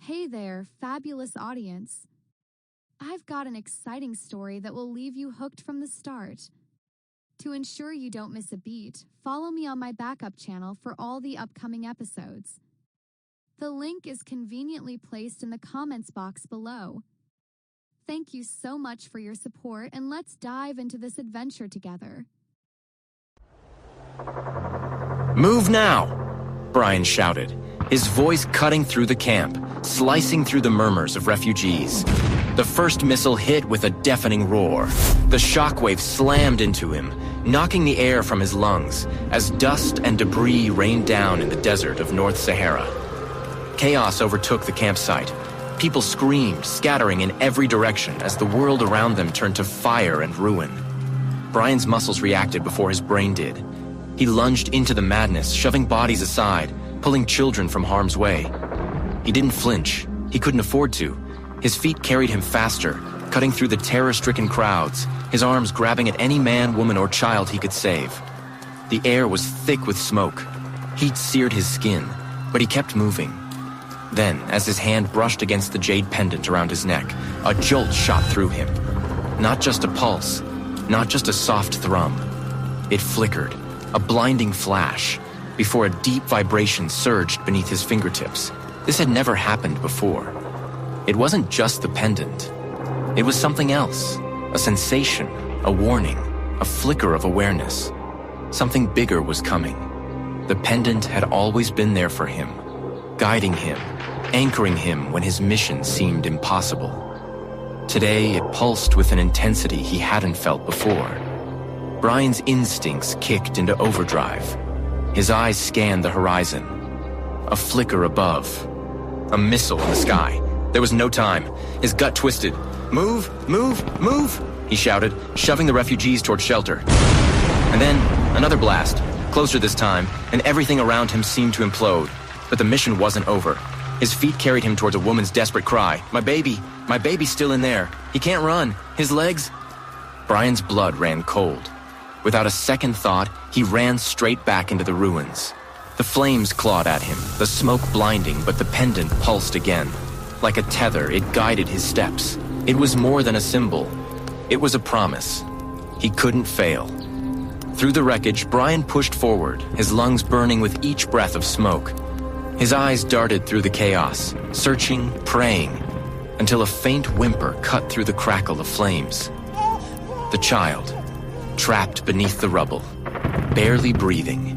Hey there, fabulous audience. I've got an exciting story that will leave you hooked from the start. To ensure you don't miss a beat, follow me on my backup channel for all the upcoming episodes. The link is conveniently placed in the comments box below. Thank you so much for your support, and let's dive into this adventure together. "Move now!" Brian shouted, his voice cutting through the camp, slicing through the murmurs of refugees. The first missile hit with a deafening roar. The shockwave slammed into him, knocking the air from his lungs as dust and debris rained down in the desert of North Sahara. Chaos overtook the campsite. People screamed, scattering in every direction as the world around them turned to fire and ruin. Brian's muscles reacted before his brain did. He lunged into the madness, shoving bodies aside, pulling children from harm's way. He didn't flinch. He couldn't afford to. His feet carried him faster, cutting through the terror-stricken crowds, his arms grabbing at any man, woman, or child he could save. The air was thick with smoke. Heat seared his skin, but he kept moving. Then, as his hand brushed against the jade pendant around his neck, a jolt shot through him. Not just a pulse, not just a soft thrum. It flickered, a blinding flash, before a deep vibration surged beneath his fingertips. This had never happened before. It wasn't just the pendant. It was something else, a sensation, a warning, a flicker of awareness. Something bigger was coming. The pendant had always been there for him, guiding him, anchoring him when his mission seemed impossible. Today, it pulsed with an intensity he hadn't felt before. Brian's instincts kicked into overdrive. His eyes scanned the horizon. A flicker above. A missile in the sky. There was no time. His gut twisted. "Move! Move! Move!" he shouted, shoving the refugees toward shelter. And then, another blast. Closer this time, and everything around him seemed to implode. But the mission wasn't over. His feet carried him towards a woman's desperate cry. My baby's still in there. He can't run. His legs..." Brian's blood ran cold. Without a second thought, he ran straight back into the ruins. The flames clawed at him, the smoke blinding, but the pendant pulsed again. Like a tether, it guided his steps. It was more than a symbol. It was a promise. He couldn't fail. Through the wreckage, Brian pushed forward, his lungs burning with each breath of smoke. His eyes darted through the chaos, searching, praying, until a faint whimper cut through the crackle of flames. The child, trapped beneath the rubble, barely breathing.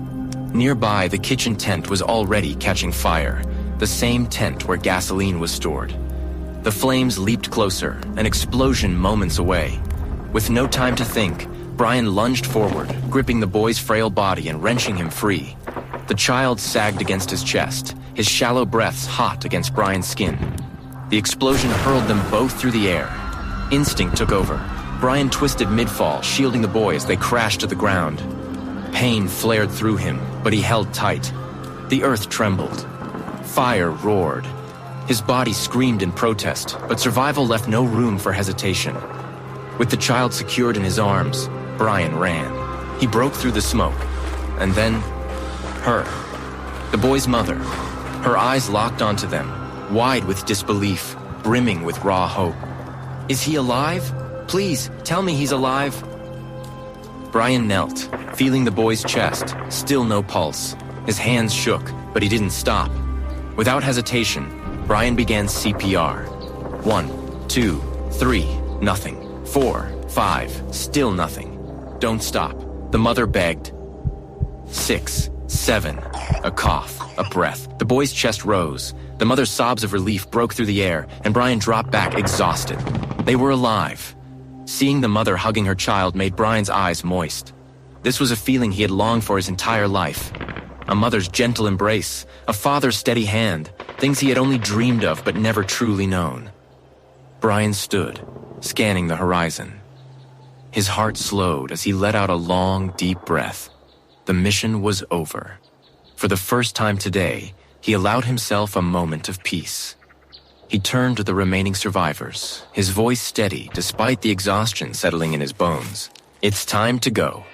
Nearby, the kitchen tent was already catching fire, the same tent where gasoline was stored. The flames leaped closer, an explosion moments away. With no time to think, Brian lunged forward, gripping the boy's frail body and wrenching him free. The child sagged against his chest, his shallow breaths hot against Brian's skin. The explosion hurled them both through the air. Instinct took over. Brian twisted mid-fall, shielding the boy as they crashed to the ground. Pain flared through him, but he held tight. The earth trembled. Fire roared. His body screamed in protest, but survival left no room for hesitation. With the child secured in his arms, Brian ran. He broke through the smoke. And then, her. The boy's mother. Her eyes locked onto them, wide with disbelief, brimming with raw hope. "Is he alive? Please, tell me he's alive." Brian knelt, feeling the boy's chest, still no pulse. His hands shook, but he didn't stop. Without hesitation, Brian began CPR. 1, 2, 3, nothing. 4, 5, still nothing. "Don't stop," the mother begged. 6, 7, a cough, a breath. The boy's chest rose. The mother's sobs of relief broke through the air, and Brian dropped back exhausted. They were alive. Seeing the mother hugging her child made Brian's eyes moist. This was a feeling he had longed for his entire life. A mother's gentle embrace, a father's steady hand, things he had only dreamed of but never truly known. Brian stood, scanning the horizon. His heart slowed as he let out a long, deep breath. The mission was over. For the first time today, he allowed himself a moment of peace. He turned to the remaining survivors, his voice steady despite the exhaustion settling in his bones. It's time to go.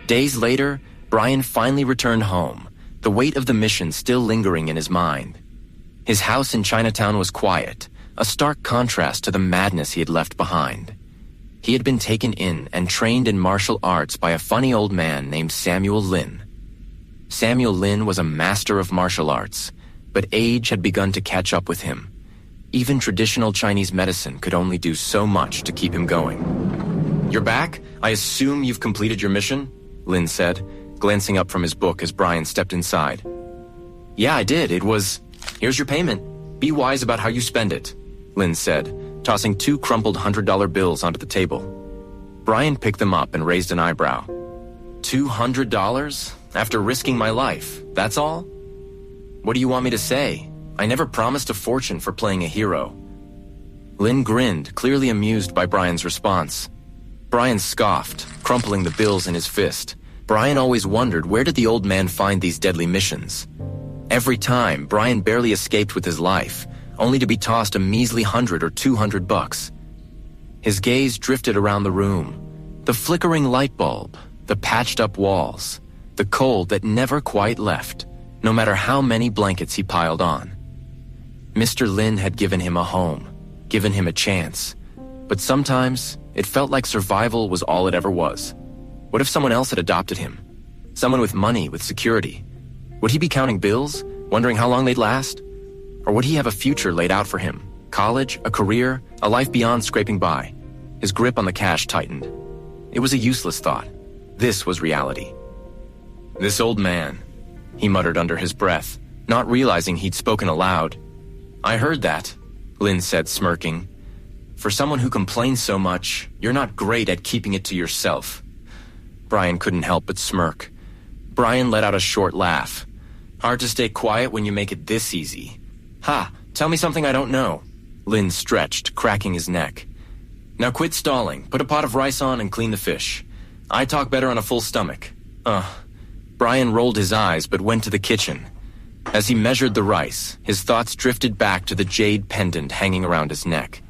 Days later, Brian finally returned home, the weight of the mission still lingering in his mind. His house in Chinatown was quiet, a stark contrast to the madness he had left behind. He had been taken in and trained in martial arts by a funny old man named Samuel Lin. Samuel Lin was a master of martial arts, but age had begun to catch up with him. Even traditional Chinese medicine could only do so much to keep him going. "You're back? I assume you've completed your mission?" Lin said, glancing up from his book as Brian stepped inside. "Yeah, I did. Here's your payment. Be wise about how you spend it," Lin said, tossing 2 crumpled $100 bills onto the table. Brian picked them up and raised an eyebrow. $200? After risking my life, that's all? What do you want me to say? I never promised a fortune for playing a hero. Lin grinned, clearly amused by Brian's response. Brian scoffed, crumpling the bills in his fist. Brian always wondered, where did the old man find these deadly missions? Every time, Brian barely escaped with his life, only to be tossed a measly $100 or $200. His gaze drifted around the room. The flickering light bulb, the patched-up walls, the cold that never quite left, no matter how many blankets he piled on. Mr. Lin had given him a home, given him a chance, but sometimes it felt like survival was all it ever was. What if someone else had adopted him? Someone with money, with security? Would he be counting bills, wondering how long they'd last? Or would he have a future laid out for him? College, a career, a life beyond scraping by? His grip on the cash tightened. It was a useless thought. This was reality. "This old man," he muttered under his breath, not realizing he'd spoken aloud. "I heard that," Lin said, smirking. "For someone who complains so much, you're not great at keeping it to yourself." Brian couldn't help but smirk. Brian let out a short laugh. "Hard to stay quiet when you make it this easy." "Ha, tell me something I don't know." Lin stretched, cracking his neck. "Now quit stalling, put a pot of rice on and clean the fish. I talk better on a full stomach." Brian rolled his eyes but went to the kitchen. As he measured the rice, his thoughts drifted back to the jade pendant hanging around his neck.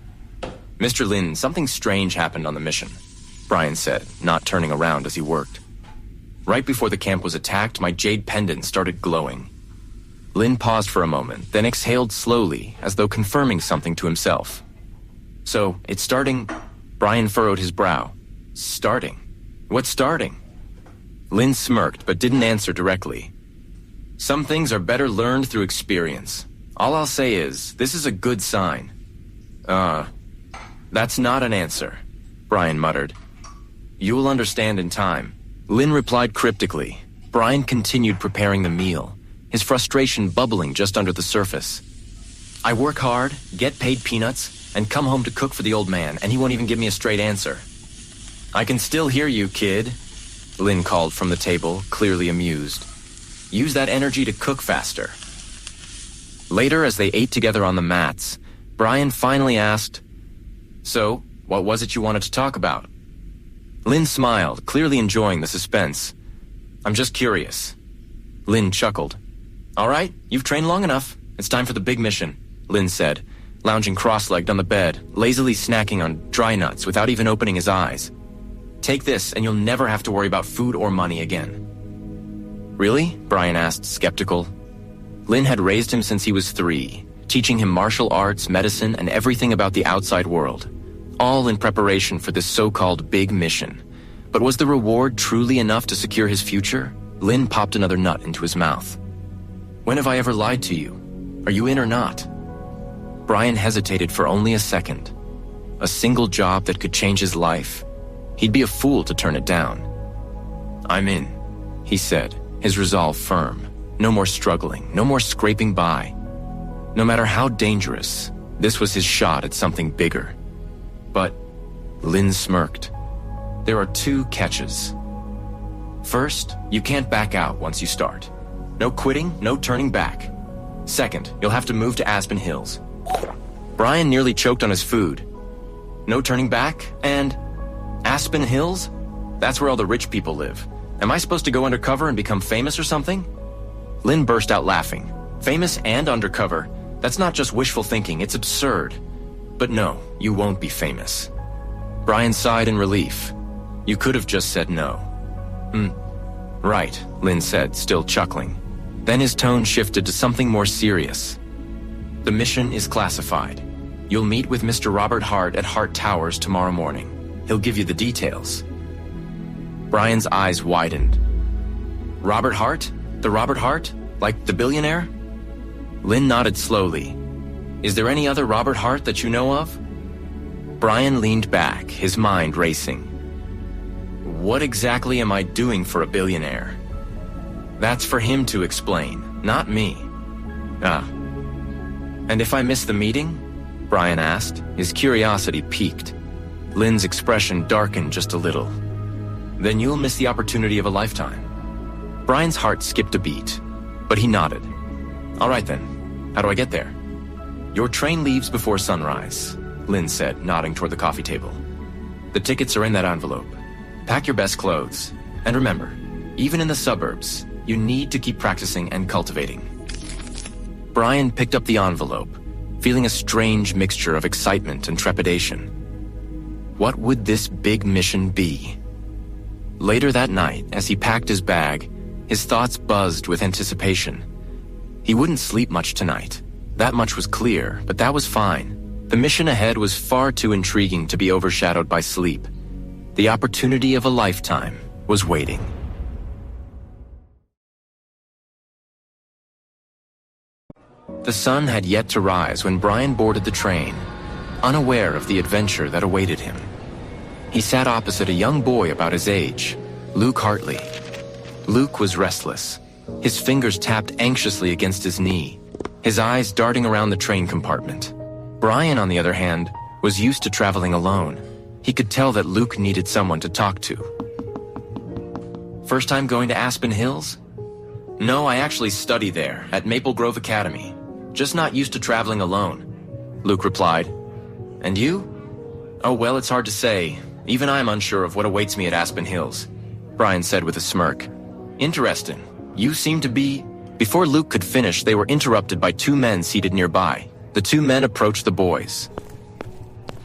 "Mr. Lin, something strange happened on the mission," Brian said, not turning around as he worked. "Right before the camp was attacked, my jade pendant started glowing." Lin paused for a moment, then exhaled slowly, as though confirming something to himself. "So, it's starting..." Brian furrowed his brow. "Starting? What's starting?" Lin smirked, but didn't answer directly. "Some things are better learned through experience. All I'll say is, this is a good sign." That's not an answer," Brian muttered. "You'll understand in time." Lin replied cryptically. Brian continued preparing the meal, his frustration bubbling just under the surface. "I work hard, get paid peanuts, and come home to cook for the old man, and he won't even give me a straight answer." "I can still hear you, kid," Lin called from the table, clearly amused. "Use that energy to cook faster." Later, as they ate together on the mats, Brian finally asked, "So, what was it you wanted to talk about?" Lin smiled, clearly enjoying the suspense. "I'm just curious." Lin chuckled. "All right, you've trained long enough. It's time for the big mission," Lin said, lounging cross-legged on the bed, lazily snacking on dry nuts without even opening his eyes. "Take this, and you'll never have to worry about food or money again." "Really?" Brian asked, skeptical. Lin had raised him since he was 3, teaching him martial arts, medicine, and everything about the outside world, all in preparation for this so-called big mission. But was the reward truly enough to secure his future? Lin popped another nut into his mouth. "When have I ever lied to you? Are you in or not?" Brian hesitated for only a second. A single job that could change his life. He'd be a fool to turn it down. "I'm in," he said, his resolve firm. No more struggling, no more scraping by. No matter how dangerous, this was his shot at something bigger. But Lin smirked. "There are 2 catches. First, you can't back out once you start. No quitting, no turning back. Second, you'll have to move to Aspen Hills." Brian nearly choked on his food. "No turning back, and Aspen Hills? That's where all the rich people live. Am I supposed to go undercover and become famous or something?" Lin burst out laughing. "Famous and undercover? That's not just wishful thinking, it's absurd. But no, you won't be famous." Brian sighed in relief. "You could have just said no." Right," Lin said, still chuckling. Then his tone shifted to something more serious. The mission is classified. You'll meet with Mr. Robert Hart at Hart Towers tomorrow morning. He'll give you the details. Brian's eyes widened. Robert Hart? The Robert Hart? Like the billionaire? Lynn nodded slowly. Is there any other Robert Hart that you know of? Brian leaned back, his mind racing. What exactly am I doing for a billionaire? That's for him to explain, not me. And if I miss the meeting? Brian asked, his curiosity piqued. Lynn's expression darkened just a little. Then you'll miss the opportunity of a lifetime. Brian's heart skipped a beat, but he nodded. All right then, how do I get there? Your train leaves before sunrise, Lynn said, nodding toward the coffee table. The tickets are in that envelope. Pack your best clothes. And remember, even in the suburbs, you need to keep practicing and cultivating. Brian picked up the envelope, feeling a strange mixture of excitement and trepidation. What would this big mission be? Later that night, as he packed his bag, his thoughts buzzed with anticipation. He wouldn't sleep much tonight. That much was clear, but that was fine. The mission ahead was far too intriguing to be overshadowed by sleep. The opportunity of a lifetime was waiting. The sun had yet to rise when Brian boarded the train, unaware of the adventure that awaited him. He sat opposite a young boy about his age, Luke Hartley. Luke was restless. His fingers tapped anxiously against his knee, his eyes darting around the train compartment. Brian, on the other hand, was used to traveling alone. He could tell that Luke needed someone to talk to. First time going to Aspen Hills? No, I actually study there, at Maple Grove Academy. Just not used to traveling alone, Luke replied. And you? Oh, well, it's hard to say. Even I'm unsure of what awaits me at Aspen Hills, Brian said with a smirk. Interesting. You seem to be... Before Luke could finish, they were interrupted by two men seated nearby. The two men approached the boys.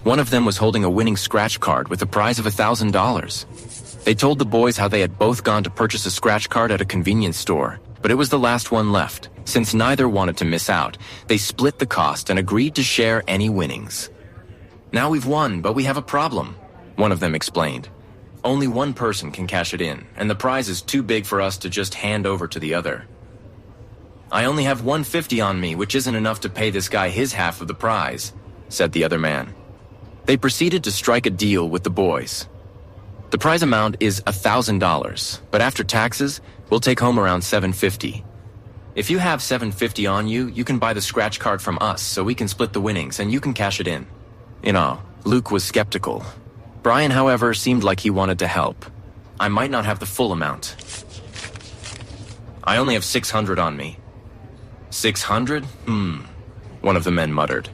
One of them was holding a winning scratch card with a prize of $1,000. They told the boys how they had both gone to purchase a scratch card at a convenience store, but it was the last one left. Since neither wanted to miss out, they split the cost and agreed to share any winnings. Now we've won, but we have a problem, one of them explained. Only one person can cash it in, and the prize is too big for us to just hand over to the other. I only have $150 on me, which isn't enough to pay this guy his half of the prize, said the other man. They proceeded to strike a deal with the boys. The prize amount is $1,000, but after taxes, we'll take home around $750. If you have $750 on you, you can buy the scratch card from us so we can split the winnings and you can cash it in. You know, Luke was skeptical. Brian, however, seemed like he wanted to help. I might not have the full amount. I only have $600 on me. $600? One of the men muttered.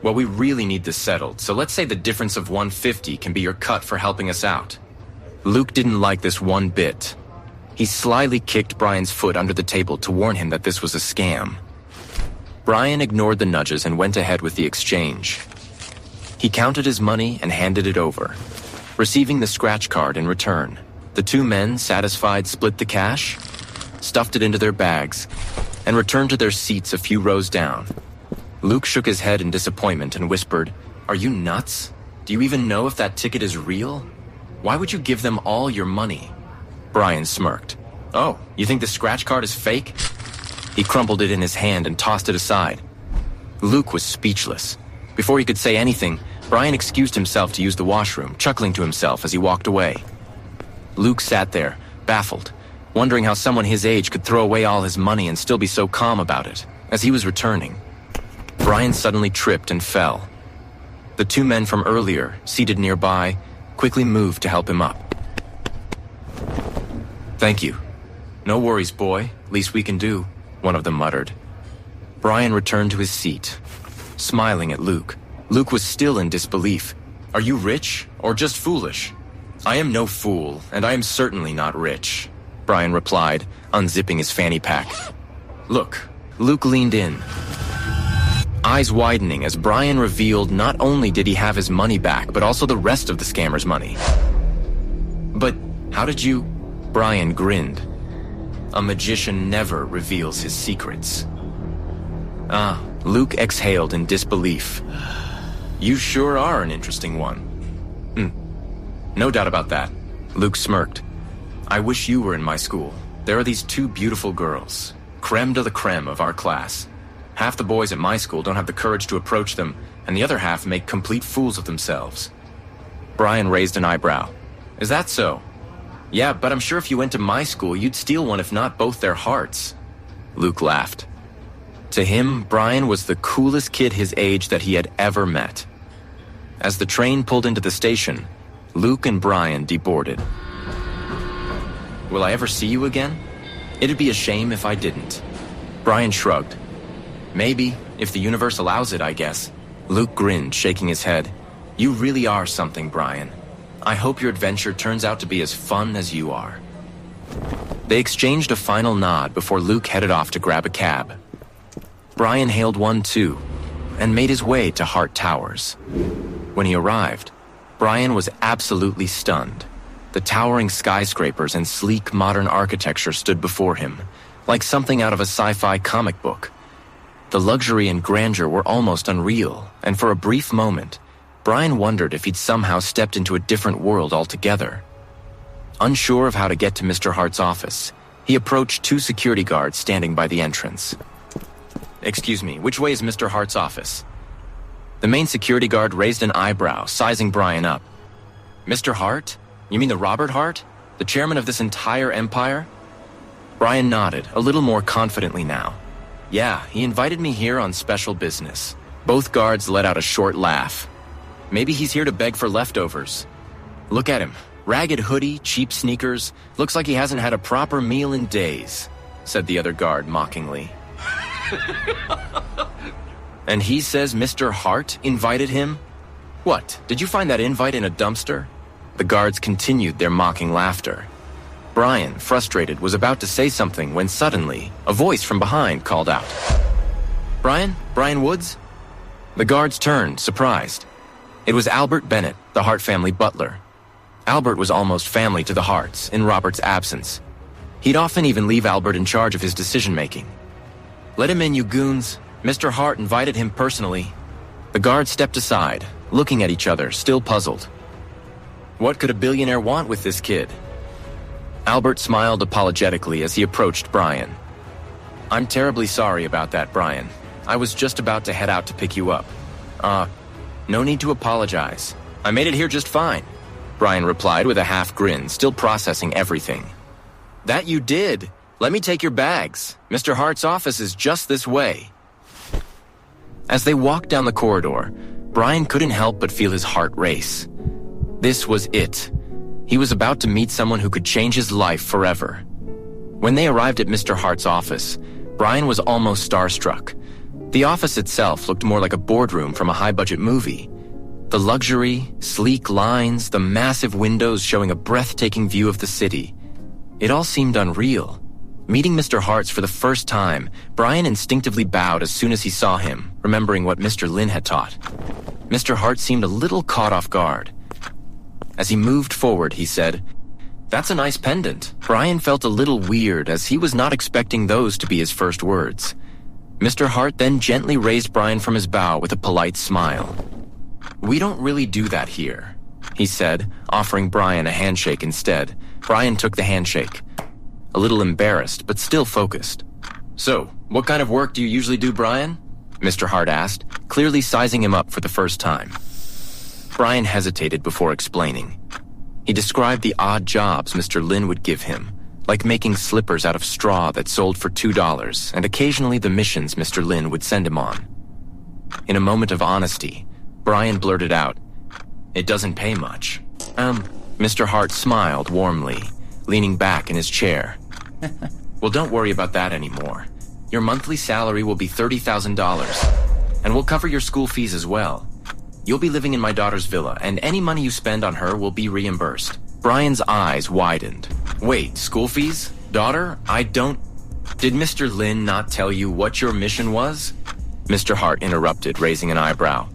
Well, we really need this settled, so let's say the difference of $150 can be your cut for helping us out. Luke didn't like this one bit. He slyly kicked Brian's foot under the table to warn him that this was a scam. Brian ignored the nudges and went ahead with the exchange. He counted his money and handed it over, receiving the scratch card in return. The two men, satisfied, split the cash, stuffed it into their bags, and returned to their seats a few rows down. Luke shook his head in disappointment and whispered, "Are you nuts? Do you even know if that ticket is real? Why would you give them all your money?" Brian smirked. "Oh, you think the scratch card is fake?" He crumpled it in his hand and tossed it aside. Luke was speechless. Before he could say anything, Brian excused himself to use the washroom, chuckling to himself as he walked away. Luke sat there, baffled, wondering how someone his age could throw away all his money and still be so calm about it. As he was returning, Brian suddenly tripped and fell. The two men from earlier, seated nearby, quickly moved to help him up. "Thank you." "No worries, boy. Least we can do," one of them muttered. Brian returned to his seat, smiling at Luke. Luke was still in disbelief. "Are you rich or just foolish?" "I am no fool, and I am certainly not rich," Brian replied, unzipping his fanny pack. "Look." Luke leaned in, eyes widening as Brian revealed not only did he have his money back, but also the rest of the scammer's money. "But how did you..." Brian grinned. "A magician never reveals his secrets." "Ah, Luke exhaled in disbelief. You sure are an interesting one. No doubt about that. Luke smirked. I wish you were in my school. There are these two beautiful girls. Creme de la creme of our class. Half the boys at my school don't have the courage to approach them, and the other half make complete fools of themselves. Brian raised an eyebrow. Is that so? Yeah, but I'm sure if you went to my school, you'd steal one if not both their hearts. Luke laughed. To him, Brian was the coolest kid his age that he had ever met. As the train pulled into the station, Luke and Brian deboarded. Will I ever see you again? It'd be a shame if I didn't. Brian shrugged. Maybe, if the universe allows it, I guess. Luke grinned, shaking his head. You really are something, Brian. I hope your adventure turns out to be as fun as you are. They exchanged a final nod before Luke headed off to grab a cab. Brian hailed one too, and made his way to Hart Towers. When he arrived, Brian was absolutely stunned. The towering skyscrapers and sleek modern architecture stood before him, like something out of a sci-fi comic book. The luxury and grandeur were almost unreal, and for a brief moment, Brian wondered if he'd somehow stepped into a different world altogether. Unsure of how to get to Mr. Hart's office, he approached two security guards standing by the entrance. Excuse me, which way is Mr. Hart's office? The main security guard raised an eyebrow, sizing Brian up. Mr. Hart? You mean the Robert Hart? The chairman of this entire empire? Brian nodded, a little more confidently now. Yeah, he invited me here on special business. Both guards let out a short laugh. Maybe he's here to beg for leftovers. Look at him. Ragged hoodie, cheap sneakers. Looks like he hasn't had a proper meal in days, said the other guard mockingly. And he says Mr. Hart invited him? What, did you find that invite in a dumpster? The guards continued their mocking laughter. Brian, frustrated, was about to say something when suddenly, a voice from behind called out. Brian? Brian Woods? The guards turned, surprised. It was Albert Bennett, the Hart family butler. Albert was almost family to the Harts, in Robert's absence. He'd often even leave Albert in charge of his decision-making. Let him in, you goons. Mr. Hart invited him personally. The guards stepped aside, looking at each other, still puzzled. What could a billionaire want with this kid? Albert smiled apologetically as he approached Brian. I'm terribly sorry about that, Brian. I was just about to head out to pick you up. No need to apologize. I made it here just fine, Brian replied with a half grin, still processing everything. That you did. Let me take your bags. Mr. Hart's office is just this way. As they walked down the corridor, Brian couldn't help but feel his heart race. This was it. He was about to meet someone who could change his life forever. When they arrived at Mr. Hart's office, Brian was almost starstruck. The office itself looked more like a boardroom from a high-budget movie. The luxury, sleek lines, the massive windows showing a breathtaking view of the city. It all seemed unreal. Meeting Mr. Hart's for the first time, Brian instinctively bowed as soon as he saw him, remembering what Mr. Lin had taught. Mr. Hart seemed a little caught off guard. As he moved forward, he said, "That's a nice pendant." Brian felt a little weird as he was not expecting those to be his first words. Mr. Hart then gently raised Brian from his bow with a polite smile. "We don't really do that here," he said, offering Brian a handshake instead. Brian took the handshake, a little embarrassed, but still focused. "So, what kind of work do you usually do, Brian?" Mr. Hart asked, clearly sizing him up for the first time. Brian hesitated before explaining. He described the odd jobs Mr. Lin would give him, like making slippers out of straw that sold for $2, and occasionally the missions Mr. Lin would send him on. In a moment of honesty, Brian blurted out, "It doesn't pay much." Mr. Hart smiled warmly, leaning back in his chair. "Well, don't worry about that anymore. Your monthly salary will be $30,000, and we'll cover your school fees as well. You'll be living in my daughter's villa, and any money you spend on her will be reimbursed." Brian's eyes widened. "Wait, school fees? Daughter? Did Mr. Lin not tell you what your mission was?" Mr. Hart interrupted, raising an eyebrow.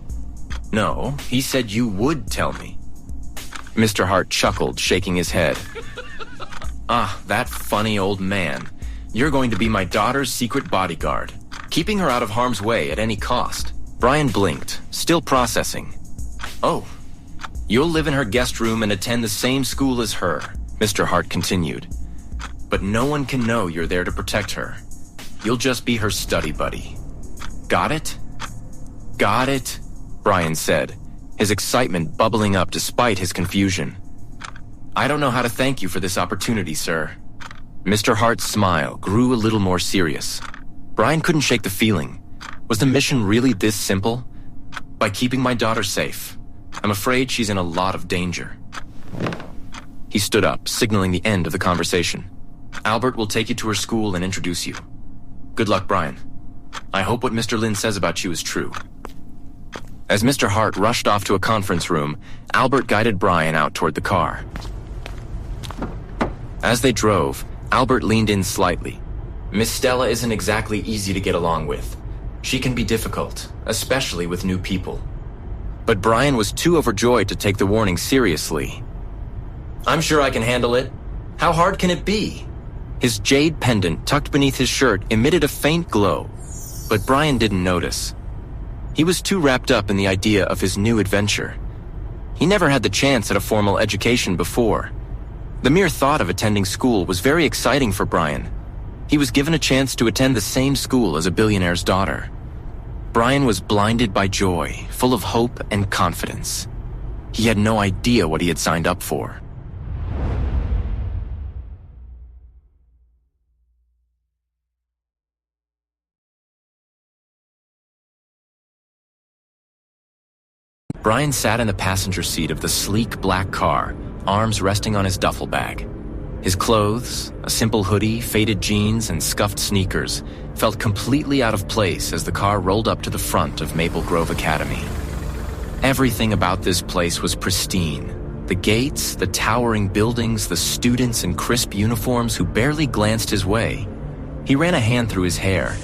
"No, he said you would tell me." Mr. Hart chuckled, shaking his head. "Ah, that funny old man. You're going to be my daughter's secret bodyguard." keeping her out of harm's way at any cost. Brian blinked, still processing. Oh, you'll live in her guest room and attend the same school as her, Mr. Hart continued. But no one can know you're there to protect her. You'll just be her study buddy. Got it? Got it, Brian said, his excitement bubbling up despite his confusion. I don't know how to thank you for this opportunity, sir. Mr. Hart's smile grew a little more serious. Brian couldn't shake the feeling. Was the mission really this simple? By keeping my daughter safe, I'm afraid she's in a lot of danger. He stood up, signaling the end of the conversation. Albert will take you to her school and introduce you. Good luck, Brian. I hope what Mr. Lin says about you is true. As Mr. Hart rushed off to a conference room, Albert guided Brian out toward the car. As they drove, Albert leaned in slightly. Miss Stella isn't exactly easy to get along with. She can be difficult, especially with new people. But Brian was too overjoyed to take the warning seriously. I'm sure I can handle it. How hard can it be? His jade pendant tucked beneath his shirt emitted a faint glow, but Brian didn't notice. He was too wrapped up in the idea of his new adventure. He never had the chance at a formal education before. The mere thought of attending school was very exciting for Brian. He was given a chance to attend the same school as a billionaire's daughter. Brian was blinded by joy, full of hope and confidence. He had no idea what he had signed up for. Brian sat in the passenger seat of the sleek black car, arms resting on his duffel bag. His clothes, a simple hoodie, faded jeans, and scuffed sneakers, felt completely out of place as the car rolled up to the front of Maple Grove Academy. Everything about this place was pristine. The gates, the towering buildings, the students in crisp uniforms who barely glanced his way. He ran a hand through his hair,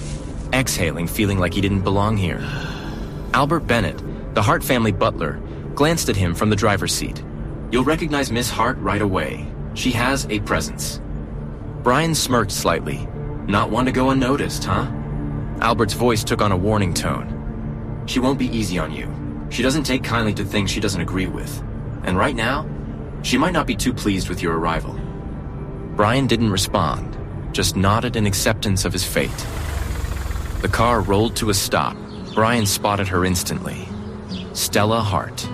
exhaling, feeling like he didn't belong here. Albert Bennett, the Hart family butler, glanced at him from the driver's seat. You'll recognize Miss Hart right away. She has a presence. Brian smirked slightly. Not one to go unnoticed, huh? Albert's voice took on a warning tone. She won't be easy on you. She doesn't take kindly to things she doesn't agree with. And right now, she might not be too pleased with your arrival. Brian didn't respond, just nodded in acceptance of his fate. The car rolled to a stop. Brian spotted her instantly. Stella Hart.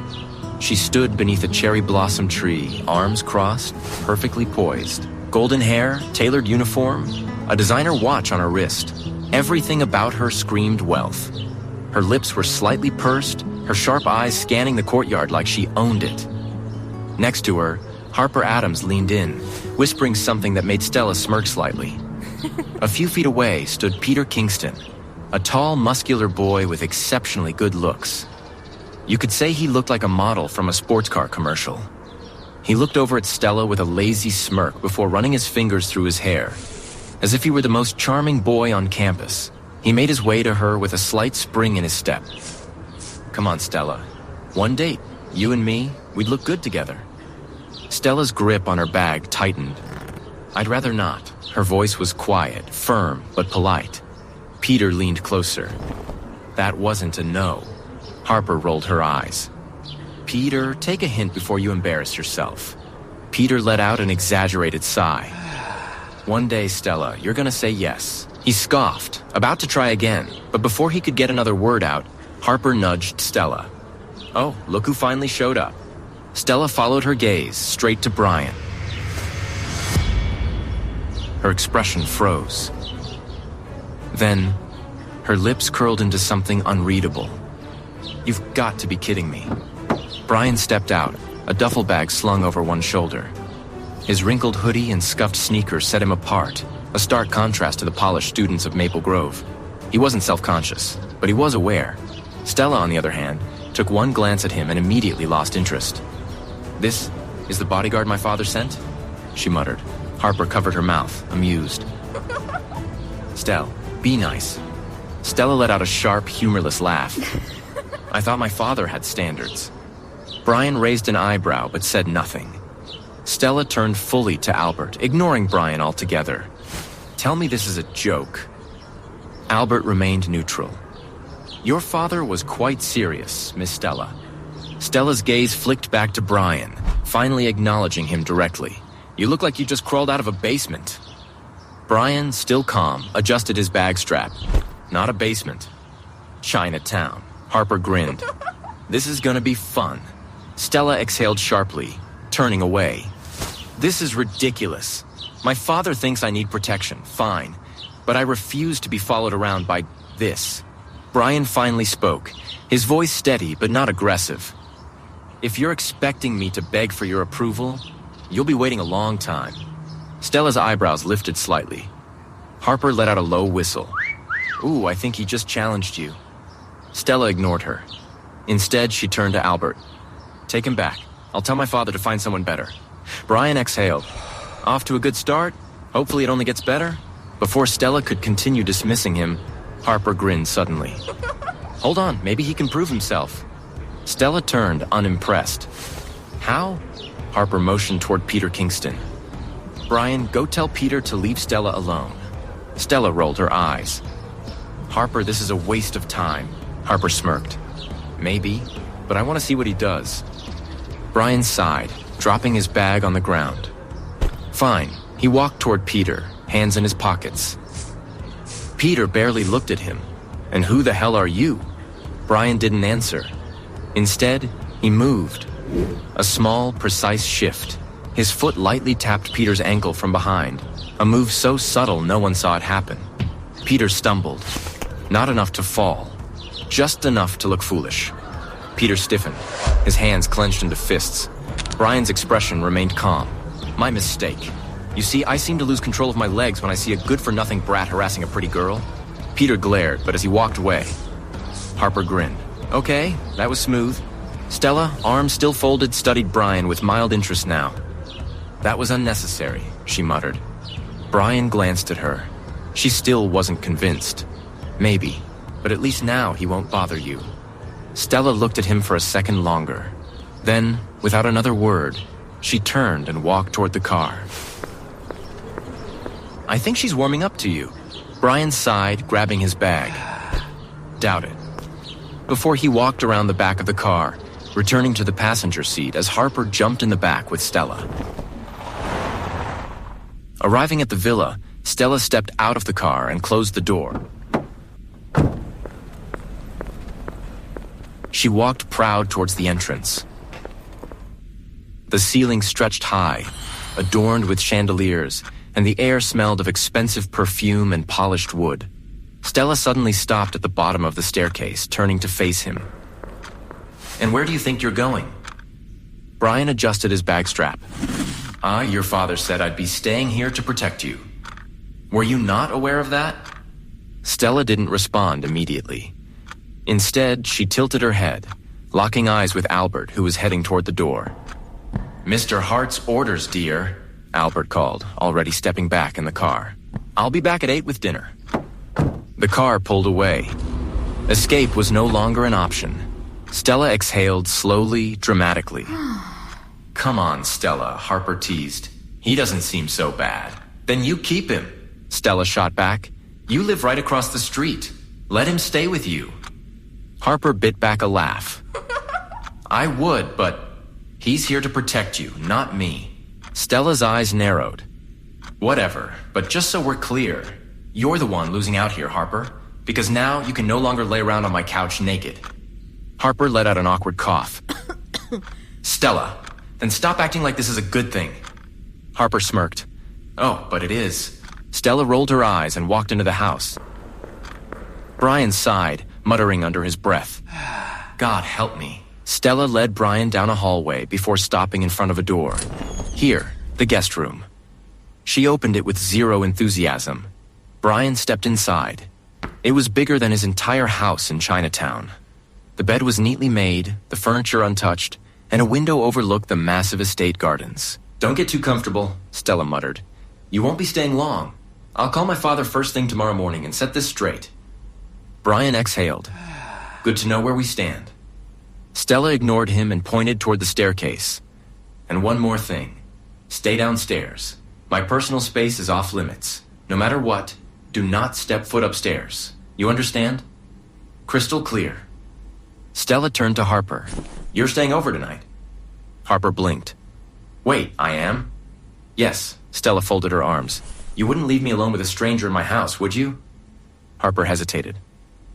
She stood beneath a cherry blossom tree, arms crossed, perfectly poised. Golden hair, tailored uniform, a designer watch on her wrist. Everything about her screamed wealth. Her lips were slightly pursed, her sharp eyes scanning the courtyard like she owned it. Next to her, Harper Adams leaned in, whispering something that made Stella smirk slightly. A few feet away stood Peter Kingston, a tall, muscular boy with exceptionally good looks. You could say he looked like a model from a sports car commercial. He looked over at Stella with a lazy smirk before running his fingers through his hair. As if he were the most charming boy on campus, he made his way to her with a slight spring in his step. Come on, Stella. One date, you and me, we'd look good together. Stella's grip on her bag tightened. I'd rather not. Her voice was quiet, firm, but polite. Peter leaned closer. That wasn't a no. Harper rolled her eyes. Peter, take a hint before you embarrass yourself. Peter let out an exaggerated sigh. One day, Stella, you're gonna say yes. He scoffed, about to try again, but before he could get another word out, Harper nudged Stella. Oh, look who finally showed up. Stella followed her gaze straight to Brian. Her expression froze. Then, her lips curled into something unreadable. You've got to be kidding me. Brian stepped out, a duffel bag slung over one shoulder. His wrinkled hoodie and scuffed sneakers set him apart, a stark contrast to the polished students of Maple Grove. He wasn't self-conscious, but he was aware. Stella, on the other hand, took one glance at him and immediately lost interest. This is the bodyguard my father sent? She muttered. Harper covered her mouth, amused. Stell, be nice. Stella let out a sharp, humorless laugh. I thought my father had standards. Brian raised an eyebrow but said nothing. Stella turned fully to Albert, ignoring Brian altogether. Tell me this is a joke. Albert remained neutral. Your father was quite serious, Miss Stella. Stella's gaze flicked back to Brian, finally acknowledging him directly. You look like you just crawled out of a basement. Brian, still calm, adjusted his bag strap. Not a basement. Chinatown. Harper grinned. This is gonna be fun. Stella exhaled sharply, turning away. This is ridiculous. My father thinks I need protection, fine. But I refuse to be followed around by this. Brian finally spoke, his voice steady but not aggressive. If you're expecting me to beg for your approval, you'll be waiting a long time. Stella's eyebrows lifted slightly. Harper let out a low whistle. Ooh, I think he just challenged you. Stella ignored her. Instead, she turned to Albert. Take him back. I'll tell my father to find someone better. Brian exhaled. Off to a good start. Hopefully it only gets better. Before Stella could continue dismissing him, Harper grinned suddenly. Hold on, maybe he can prove himself. Stella turned, unimpressed. How? Harper motioned toward Peter Kingston. Brian, go tell Peter to leave Stella alone. Stella rolled her eyes. Harper, this is a waste of time. Harper smirked. Maybe, but I want to see what he does. Brian sighed, dropping his bag on the ground. Fine. He walked toward Peter, hands in his pockets. Peter barely looked at him. And who the hell are you? Brian didn't answer. Instead, he moved. A small, precise shift. His foot lightly tapped Peter's ankle from behind, a move so subtle no one saw it happen. Peter stumbled. Not enough to fall. Just enough to look foolish. Peter stiffened, his hands clenched into fists. Brian's expression remained calm. My mistake. You see, I seem to lose control of my legs when I see a good-for-nothing brat harassing a pretty girl. Peter glared, but as he walked away, Harper grinned. Okay, that was smooth. Stella, arms still folded, studied Brian with mild interest now. That was unnecessary, she muttered. Brian glanced at her. She still wasn't convinced. Maybe, but at least now he won't bother you. Stella looked at him for a second longer. Then, without another word, she turned and walked toward the car. I think she's warming up to you. Brian sighed, grabbing his bag. Doubt it. Before he walked around the back of the car, returning to the passenger seat as Harper jumped in the back with Stella. Arriving at the villa, Stella stepped out of the car and closed the door. She walked proud towards the entrance. The ceiling stretched high, adorned with chandeliers, and the air smelled of expensive perfume and polished wood. Stella suddenly stopped at the bottom of the staircase, turning to face him. And where do you think you're going? Brian adjusted his bag strap. Your father said I'd be staying here to protect you. Were you not aware of that? Stella didn't respond immediately. Instead, she tilted her head, locking eyes with Albert, who was heading toward the door. Mr. Hart's orders, dear, Albert called, already stepping back in the car. I'll be back at 8 with dinner. The car pulled away. Escape was no longer an option. Stella exhaled slowly, dramatically. Come on, Stella, Harper teased. He doesn't seem so bad. Then you keep him. Stella shot back. You live right across the street. Let him stay with you. Harper bit back a laugh. I would, but he's here to protect you, not me. Stella's eyes narrowed. Whatever, but just so we're clear, you're the one losing out here, Harper, because now you can no longer lay around on my couch naked. Harper let out an awkward cough. Stella, then stop acting like this is a good thing. Harper smirked. Oh, but it is. Stella rolled her eyes and walked into the house. Brian sighed, muttering under his breath. God help me. Stella led Brian down a hallway before stopping in front of a door. Here, the guest room. She opened it with zero enthusiasm. Brian stepped inside. It was bigger than his entire house in Chinatown. The bed was neatly made, the furniture untouched, and a window overlooked the massive estate gardens. Don't get too comfortable, Stella muttered. You won't be staying long. I'll call my father first thing tomorrow morning and set this straight. Brian exhaled. Good to know where we stand. Stella ignored him and pointed toward the staircase. And one more thing. Stay downstairs. My personal space is off limits. No matter what, do not step foot upstairs. You understand? Crystal clear. Stella turned to Harper. You're staying over tonight. Harper blinked. Wait, I am? Yes, Stella folded her arms. You wouldn't leave me alone with a stranger in my house, would you? Harper hesitated.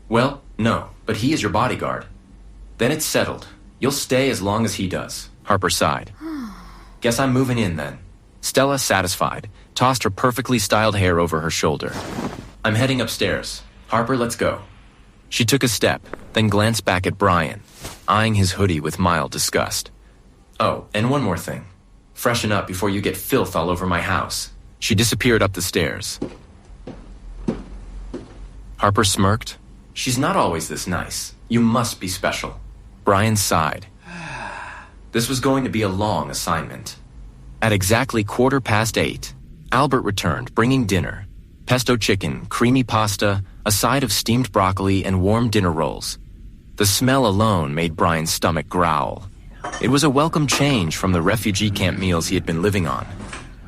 Well, no, but he is your bodyguard. Then it's settled. You'll stay as long as he does. Harper sighed. Guess I'm moving in then. Stella, satisfied, tossed her perfectly styled hair over her shoulder. I'm heading upstairs. Harper, let's go. She took a step, then glanced back at Brian, eyeing his hoodie with mild disgust. Oh, and one more thing. Freshen up before you get filth all over my house. She disappeared up the stairs. Harper smirked. She's not always this nice. You must be special. Brian sighed. This was going to be a long assignment. At exactly 8:15, Albert returned, bringing dinner. Pesto chicken, creamy pasta, a side of steamed broccoli, and warm dinner rolls. The smell alone made Brian's stomach growl. It was a welcome change from the refugee camp meals he had been living on.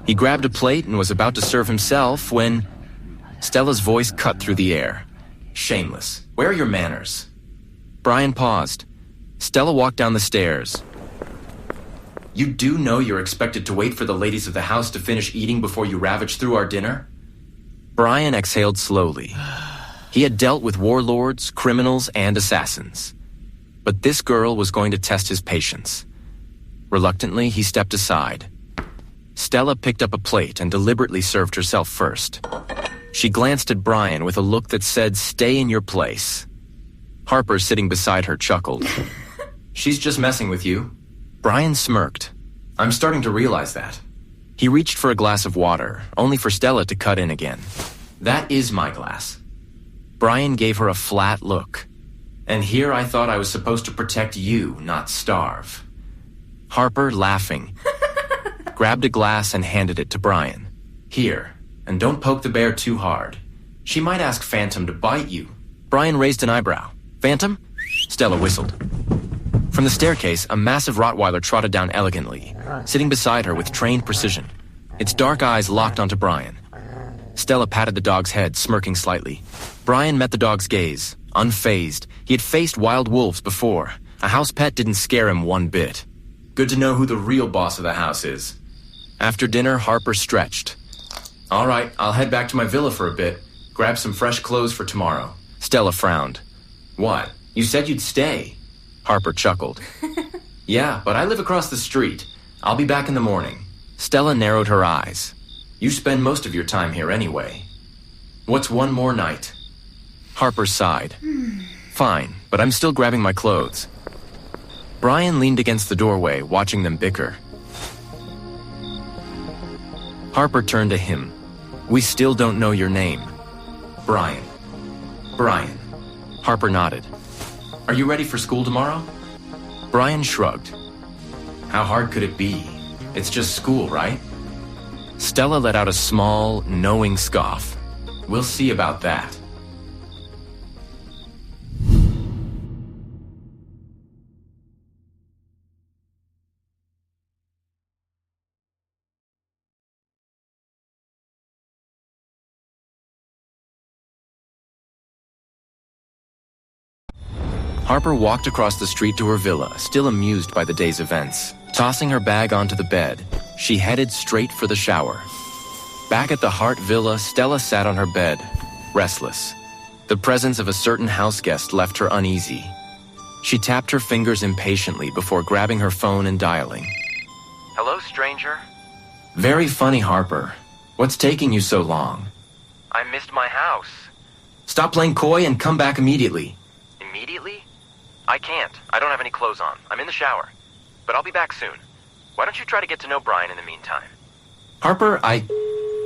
He grabbed a plate and was about to serve himself when Stella's voice cut through the air. Shameless. Where are your manners? Brian paused. Stella walked down the stairs. You do know you're expected to wait for the ladies of the house to finish eating before you ravage through our dinner? Brian exhaled slowly. He had dealt with warlords, criminals, and assassins. But this girl was going to test his patience. Reluctantly, he stepped aside. Stella picked up a plate and deliberately served herself first. She glanced at Brian with a look that said, "Stay in your place." Harper, sitting beside her, chuckled. She's just messing with you. Brian smirked. I'm starting to realize that. He reached for a glass of water, only for Stella to cut in again. That is my glass. Brian gave her a flat look. And here I thought I was supposed to protect you, not starve. Harper, laughing, grabbed a glass and handed it to Brian. Here, and don't poke the bear too hard. She might ask Phantom to bite you. Brian raised an eyebrow. Phantom? Stella whistled. From the staircase, a massive Rottweiler trotted down elegantly, sitting beside her with trained precision. Its dark eyes locked onto Brian. Stella patted the dog's head, smirking slightly. Brian met the dog's gaze, unfazed. He had faced wild wolves before. A house pet didn't scare him one bit. Good to know who the real boss of the house is. After dinner, Harper stretched. All right, I'll head back to my villa for a bit. Grab some fresh clothes for tomorrow. Stella frowned. What? You said you'd stay. Harper chuckled. Yeah, but I live across the street. I'll be back in the morning. Stella narrowed her eyes. You spend most of your time here anyway. What's one more night? Harper sighed. Fine, but I'm still grabbing my clothes. Brian leaned against the doorway, watching them bicker. Harper turned to him. We still don't know your name. Brian. Brian. Harper nodded. Are you ready for school tomorrow? Brian shrugged. How hard could it be? It's just school, right? Stella let out a small, knowing scoff. We'll see about that. Harper walked across the street to her villa, still amused by the day's events. Tossing her bag onto the bed, she headed straight for the shower. Back at the Hart Villa, Stella sat on her bed, restless. The presence of a certain house guest left her uneasy. She tapped her fingers impatiently before grabbing her phone and dialing. Hello, stranger? Very funny, Harper. What's taking you so long? I missed my house. Stop playing coy and come back immediately. Immediately? I can't. I don't have any clothes on. I'm in the shower. But I'll be back soon. Why don't you try to get to know Brian in the meantime? Harper,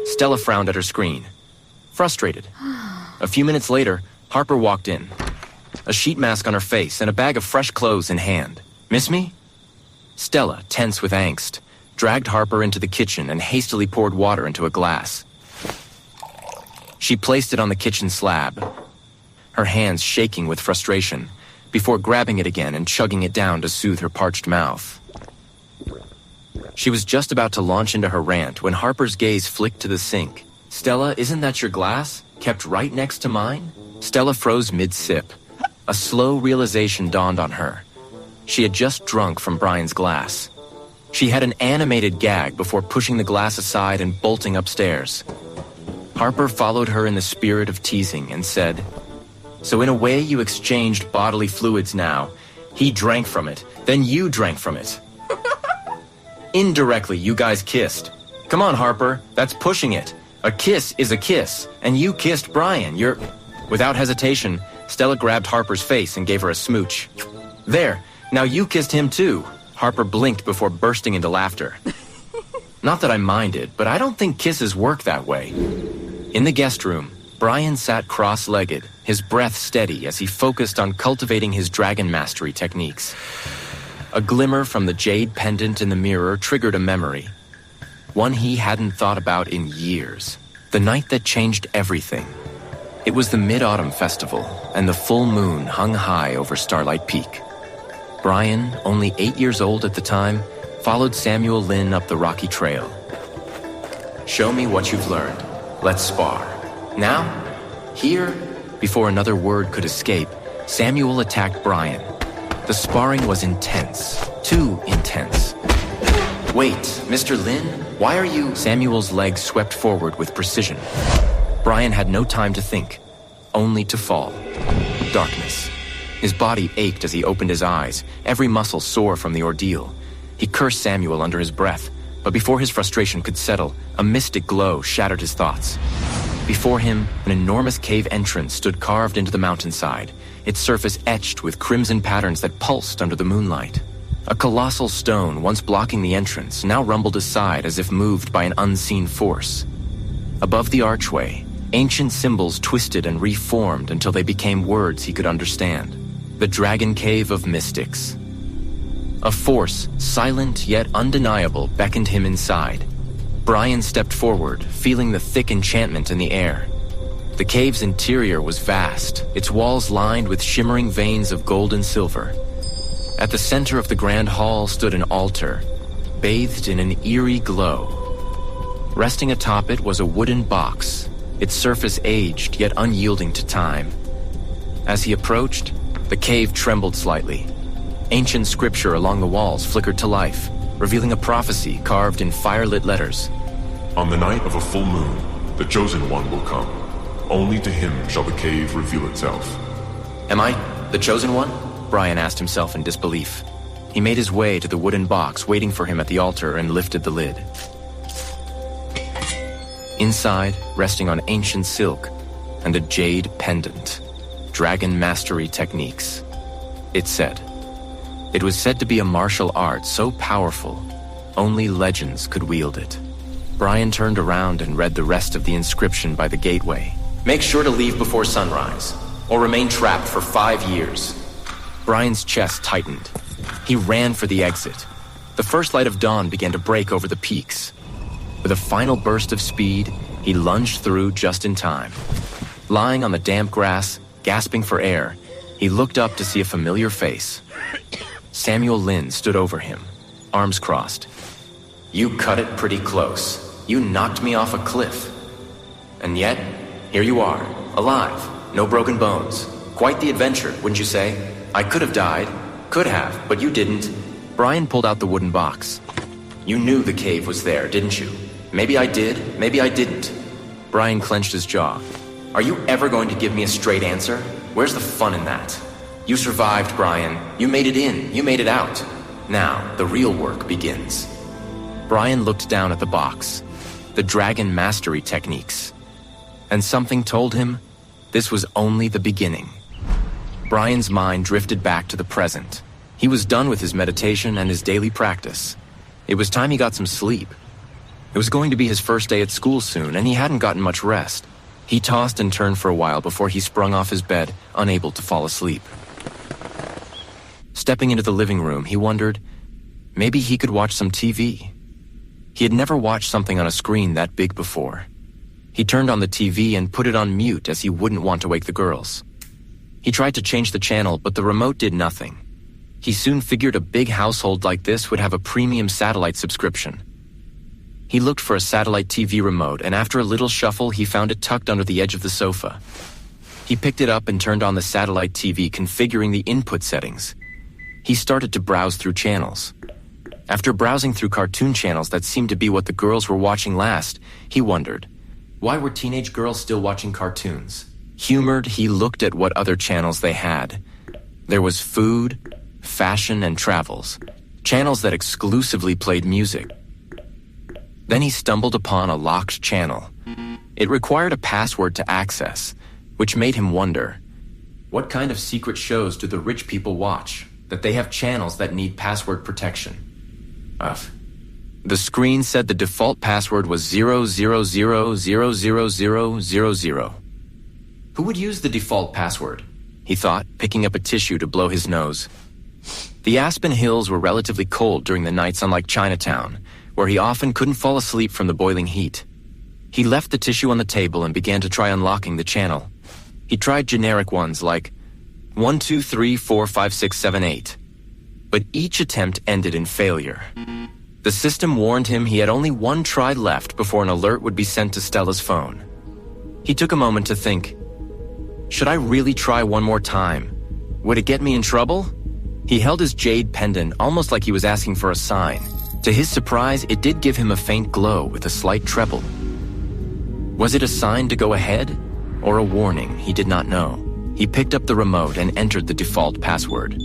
Stella frowned at her screen. Frustrated. A few minutes later, Harper walked in. A sheet mask on her face and a bag of fresh clothes in hand. Miss me? Stella, tense with angst, dragged Harper into the kitchen and hastily poured water into a glass. She placed it on the kitchen slab, her hands shaking with frustration, before grabbing it again and chugging it down to soothe her parched mouth. She was just about to launch into her rant when Harper's gaze flicked to the sink. Stella, isn't that your glass? Kept right next to mine? Stella froze mid-sip. A slow realization dawned on her. She had just drunk from Brian's glass. She had an animated gag before pushing the glass aside and bolting upstairs. Harper followed her in the spirit of teasing and said, "So in a way you exchanged bodily fluids now. He drank from it, then you drank from it. Indirectly, you guys kissed. Come on, Harper, that's pushing it. A kiss is a kiss, and you kissed Brian. You're..." Without hesitation, Stella grabbed Harper's face and gave her a smooch. "There, now you kissed him too." Harper blinked before bursting into laughter. Not that I minded, but I don't think kisses work that way. In the guest room, Brian sat cross-legged, his breath steady as he focused on cultivating his dragon mastery techniques. A glimmer from the jade pendant in the mirror triggered a memory. One he hadn't thought about in years. The night that changed everything. It was the Mid-Autumn Festival, and the full moon hung high over Starlight Peak. Brian, only 8 years old at the time, followed Samuel Lin up the rocky trail. "Show me what you've learned. Let's spar. Now? Here?" Before another word could escape, Samuel attacked Brian. The sparring was intense. Too intense. "Wait, Mr. Lin, why are you..." Samuel's legs swept forward with precision. Brian had no time to think, only to fall. Darkness. His body ached as he opened his eyes, every muscle sore from the ordeal. He cursed Samuel under his breath, but before his frustration could settle, a mystic glow shattered his thoughts. Before him, an enormous cave entrance stood carved into the mountainside, its surface etched with crimson patterns that pulsed under the moonlight. A colossal stone, once blocking the entrance, now rumbled aside as if moved by an unseen force. Above the archway, ancient symbols twisted and reformed until they became words he could understand. The Dragon Cave of Mystics. A force, silent yet undeniable, beckoned him inside. Brian stepped forward, feeling the thick enchantment in the air. The cave's interior was vast, its walls lined with shimmering veins of gold and silver. At the center of the grand hall stood an altar, bathed in an eerie glow. Resting atop it was a wooden box, its surface aged yet unyielding to time. As he approached, the cave trembled slightly. Ancient scripture along the walls flickered to life, revealing a prophecy carved in fire-lit letters. "On the night of a full moon, the Chosen One will come. Only to him shall the cave reveal itself." "Am I the Chosen One?" Brian asked himself in disbelief. He made his way to the wooden box waiting for him at the altar and lifted the lid. Inside, resting on ancient silk and a jade pendant. Dragon mastery techniques. It said. It was said to be a martial art so powerful, only legends could wield it. Brian turned around and read the rest of the inscription by the gateway. "Make sure to leave before sunrise, or remain trapped for 5 years." Brian's chest tightened. He ran for the exit. The first light of dawn began to break over the peaks. With a final burst of speed, he lunged through just in time. Lying on the damp grass, gasping for air, he looked up to see a familiar face. Samuel Lin stood over him, arms crossed. "You cut it pretty close. You knocked me off a cliff. And yet, here you are, alive, no broken bones. Quite the adventure, wouldn't you say? I could have died. Could have, but you didn't." Brian pulled out the wooden box. "You knew the cave was there, didn't you? Maybe I did, maybe I didn't." Brian clenched his jaw. "Are you ever going to give me a straight answer? Where's the fun in that? You survived, Brian. You made it in. You made it out. Now, the real work begins." Brian looked down at the box. The dragon mastery techniques. And something told him this was only the beginning. Brian's mind drifted back to the present. He was done with his meditation and his daily practice. It was time he got some sleep. It was going to be his first day at school soon, and he hadn't gotten much rest. He tossed and turned for a while before he sprung off his bed, unable to fall asleep. Stepping into the living room, he wondered, maybe he could watch some TV. He had never watched something on a screen that big before. He turned on the TV and put it on mute as he wouldn't want to wake the girls. He tried to change the channel, but the remote did nothing. He soon figured a big household like this would have a premium satellite subscription. He looked for a satellite TV remote, and after a little shuffle, he found it tucked under the edge of the sofa. He picked it up and turned on the satellite TV, configuring the input settings. He started to browse through channels. After browsing through cartoon channels that seemed to be what the girls were watching last, he wondered, why were teenage girls still watching cartoons? Humored, he looked at what other channels they had. There was food, fashion, and travels, channels that exclusively played music. Then he stumbled upon a locked channel. It required a password to access, which made him wonder, what kind of secret shows do the rich people watch, that they have channels that need password protection? The screen said the default password was 000000000. Who would use the default password? He thought, picking up a tissue to blow his nose. The Aspen Hills were relatively cold during the nights, unlike Chinatown, where he often couldn't fall asleep from the boiling heat. He left the tissue on the table and began to try unlocking the channel. He tried generic ones like 1, 2, 3, 4, 5, 6, 7, 8. But each attempt ended in failure. The system warned him he had only one try left before an alert would be sent to Stella's phone. He took a moment to think, should I really try one more time? Would it get me in trouble? He held his jade pendant almost like he was asking for a sign. To his surprise, it did give him a faint glow with a slight treble. Was it a sign to go ahead? Or a warning? He did not know. He picked up the remote and entered the default password,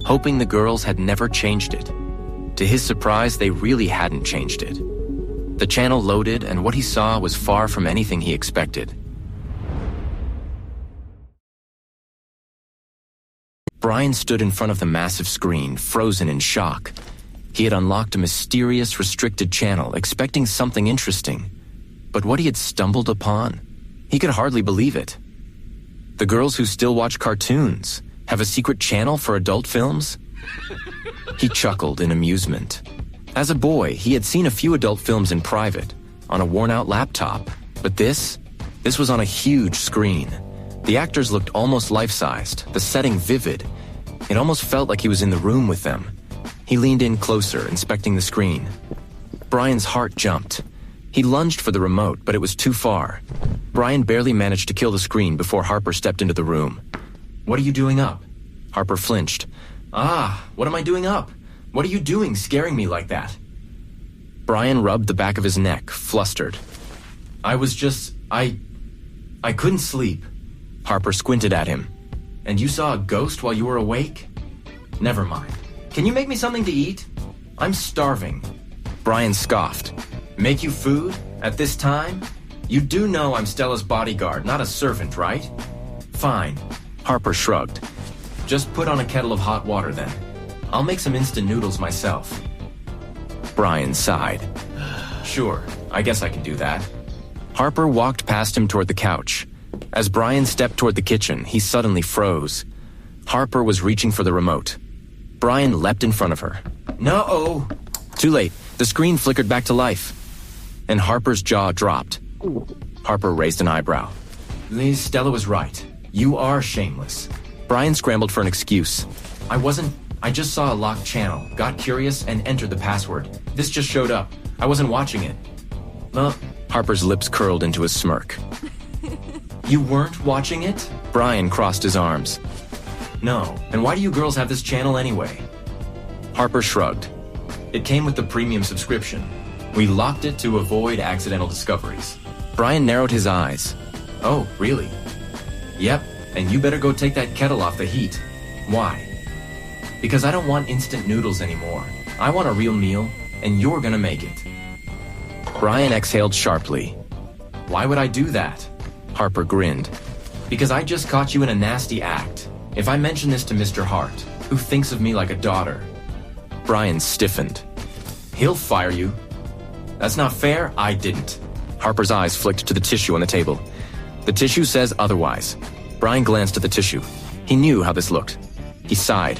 hoping the girls had never changed it. To his surprise, they really hadn't changed it. The channel loaded, and what he saw was far from anything he expected. Brian stood in front of the massive screen, frozen in shock. He had unlocked a mysterious, restricted channel, expecting something interesting. But what he had stumbled upon, he could hardly believe it. The girls who still watch cartoons have a secret channel for adult films? He chuckled in amusement. As a boy, he had seen a few adult films in private, on a worn-out laptop. But this was on a huge screen. The actors looked almost life-sized, the setting vivid. It almost felt like he was in the room with them. He leaned in closer, inspecting the screen. Brian's heart jumped. He lunged for the remote, but it was too far. Brian barely managed to kill the screen before Harper stepped into the room. What are you doing up? Harper flinched. What am I doing up? What are you doing scaring me like that? Brian rubbed the back of his neck, flustered. I couldn't sleep. Harper squinted at him. And you saw a ghost while you were awake? Never mind. Can you make me something to eat? I'm starving. Brian scoffed. Make you food? At this time? You do know I'm Stella's bodyguard, not a servant, right? Fine. Harper shrugged. Just put on a kettle of hot water then. I'll make some instant noodles myself. Brian sighed. Sure, I guess I can do that. Harper walked past him toward the couch. As Brian stepped toward the kitchen, he suddenly froze. Harper was reaching for the remote. Brian leapt in front of her. No! Too late. The screen flickered back to life. And Harper's jaw dropped. Harper raised an eyebrow. Stella was right. You are shameless. Brian scrambled for an excuse. I just saw a locked channel, got curious, and entered the password. This just showed up. I wasn't watching it. Harper's lips curled into a smirk. You weren't watching it? Brian crossed his arms. No, and why do you girls have this channel anyway? Harper shrugged. It came with the premium subscription. We locked it to avoid accidental discoveries. Brian narrowed his eyes. Oh, really? Yep, and you better go take that kettle off the heat. Why? Because I don't want instant noodles anymore. I want a real meal, and you're gonna make it. Brian exhaled sharply. Why would I do that? Harper grinned. Because I just caught you in a nasty act. If I mention this to Mr. Hart, who thinks of me like a daughter. Brian stiffened. He'll fire you. That's not fair, I didn't. Harper's eyes flicked to the tissue on the table. The tissue says otherwise. Brian glanced at the tissue. He knew how this looked. He sighed.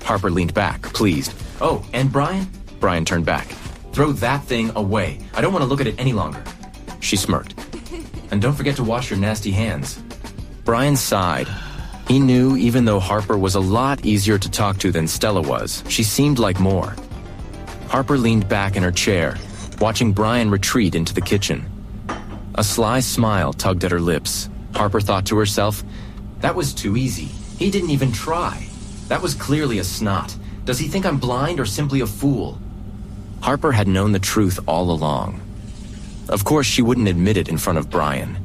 Harper leaned back, pleased. Oh, and Brian? Brian turned back. Throw that thing away. I don't want to look at it any longer. She smirked. And don't forget to wash your nasty hands. Brian sighed. He knew even though Harper was a lot easier to talk to than Stella was, she seemed like more. Harper leaned back in her chair, watching Brian retreat into the kitchen. A sly smile tugged at her lips. Harper thought to herself. That was too easy. He didn't even try. That was clearly a snot. Does he think I'm blind or simply a fool? Harper had known the truth all along. Of course, she wouldn't admit it in front of Brian.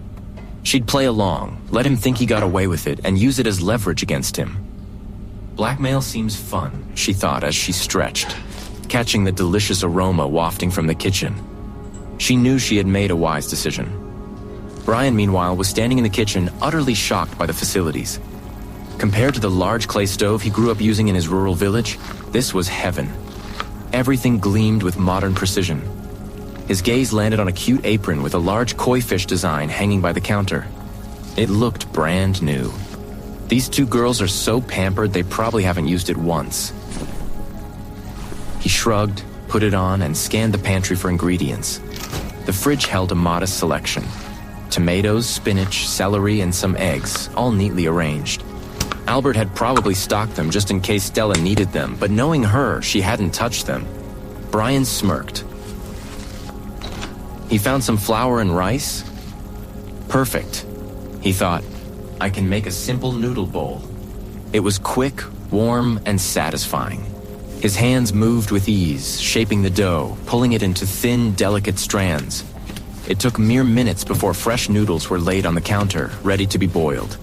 She'd play along, let him think he got away with it, and use it as leverage against him. Blackmail seems fun, she thought as she stretched, catching the delicious aroma wafting from the kitchen. She knew she had made a wise decision. Brian, meanwhile, was standing in the kitchen, utterly shocked by the facilities. Compared to the large clay stove he grew up using in his rural village, this was heaven. Everything gleamed with modern precision. His gaze landed on a cute apron with a large koi fish design hanging by the counter. It looked brand new. These two girls are so pampered they probably haven't used it once. He shrugged, put it on, and scanned the pantry for ingredients. The fridge held a modest selection. Tomatoes, spinach, celery, and some eggs, all neatly arranged. Albert had probably stocked them just in case Stella needed them, but knowing her, she hadn't touched them. Brian smirked. He found some flour and rice. Perfect, he thought. I can make a simple noodle bowl. It was quick, warm, and satisfying. His hands moved with ease, shaping the dough, pulling it into thin, delicate strands. It took mere minutes before fresh noodles were laid on the counter, ready to be boiled.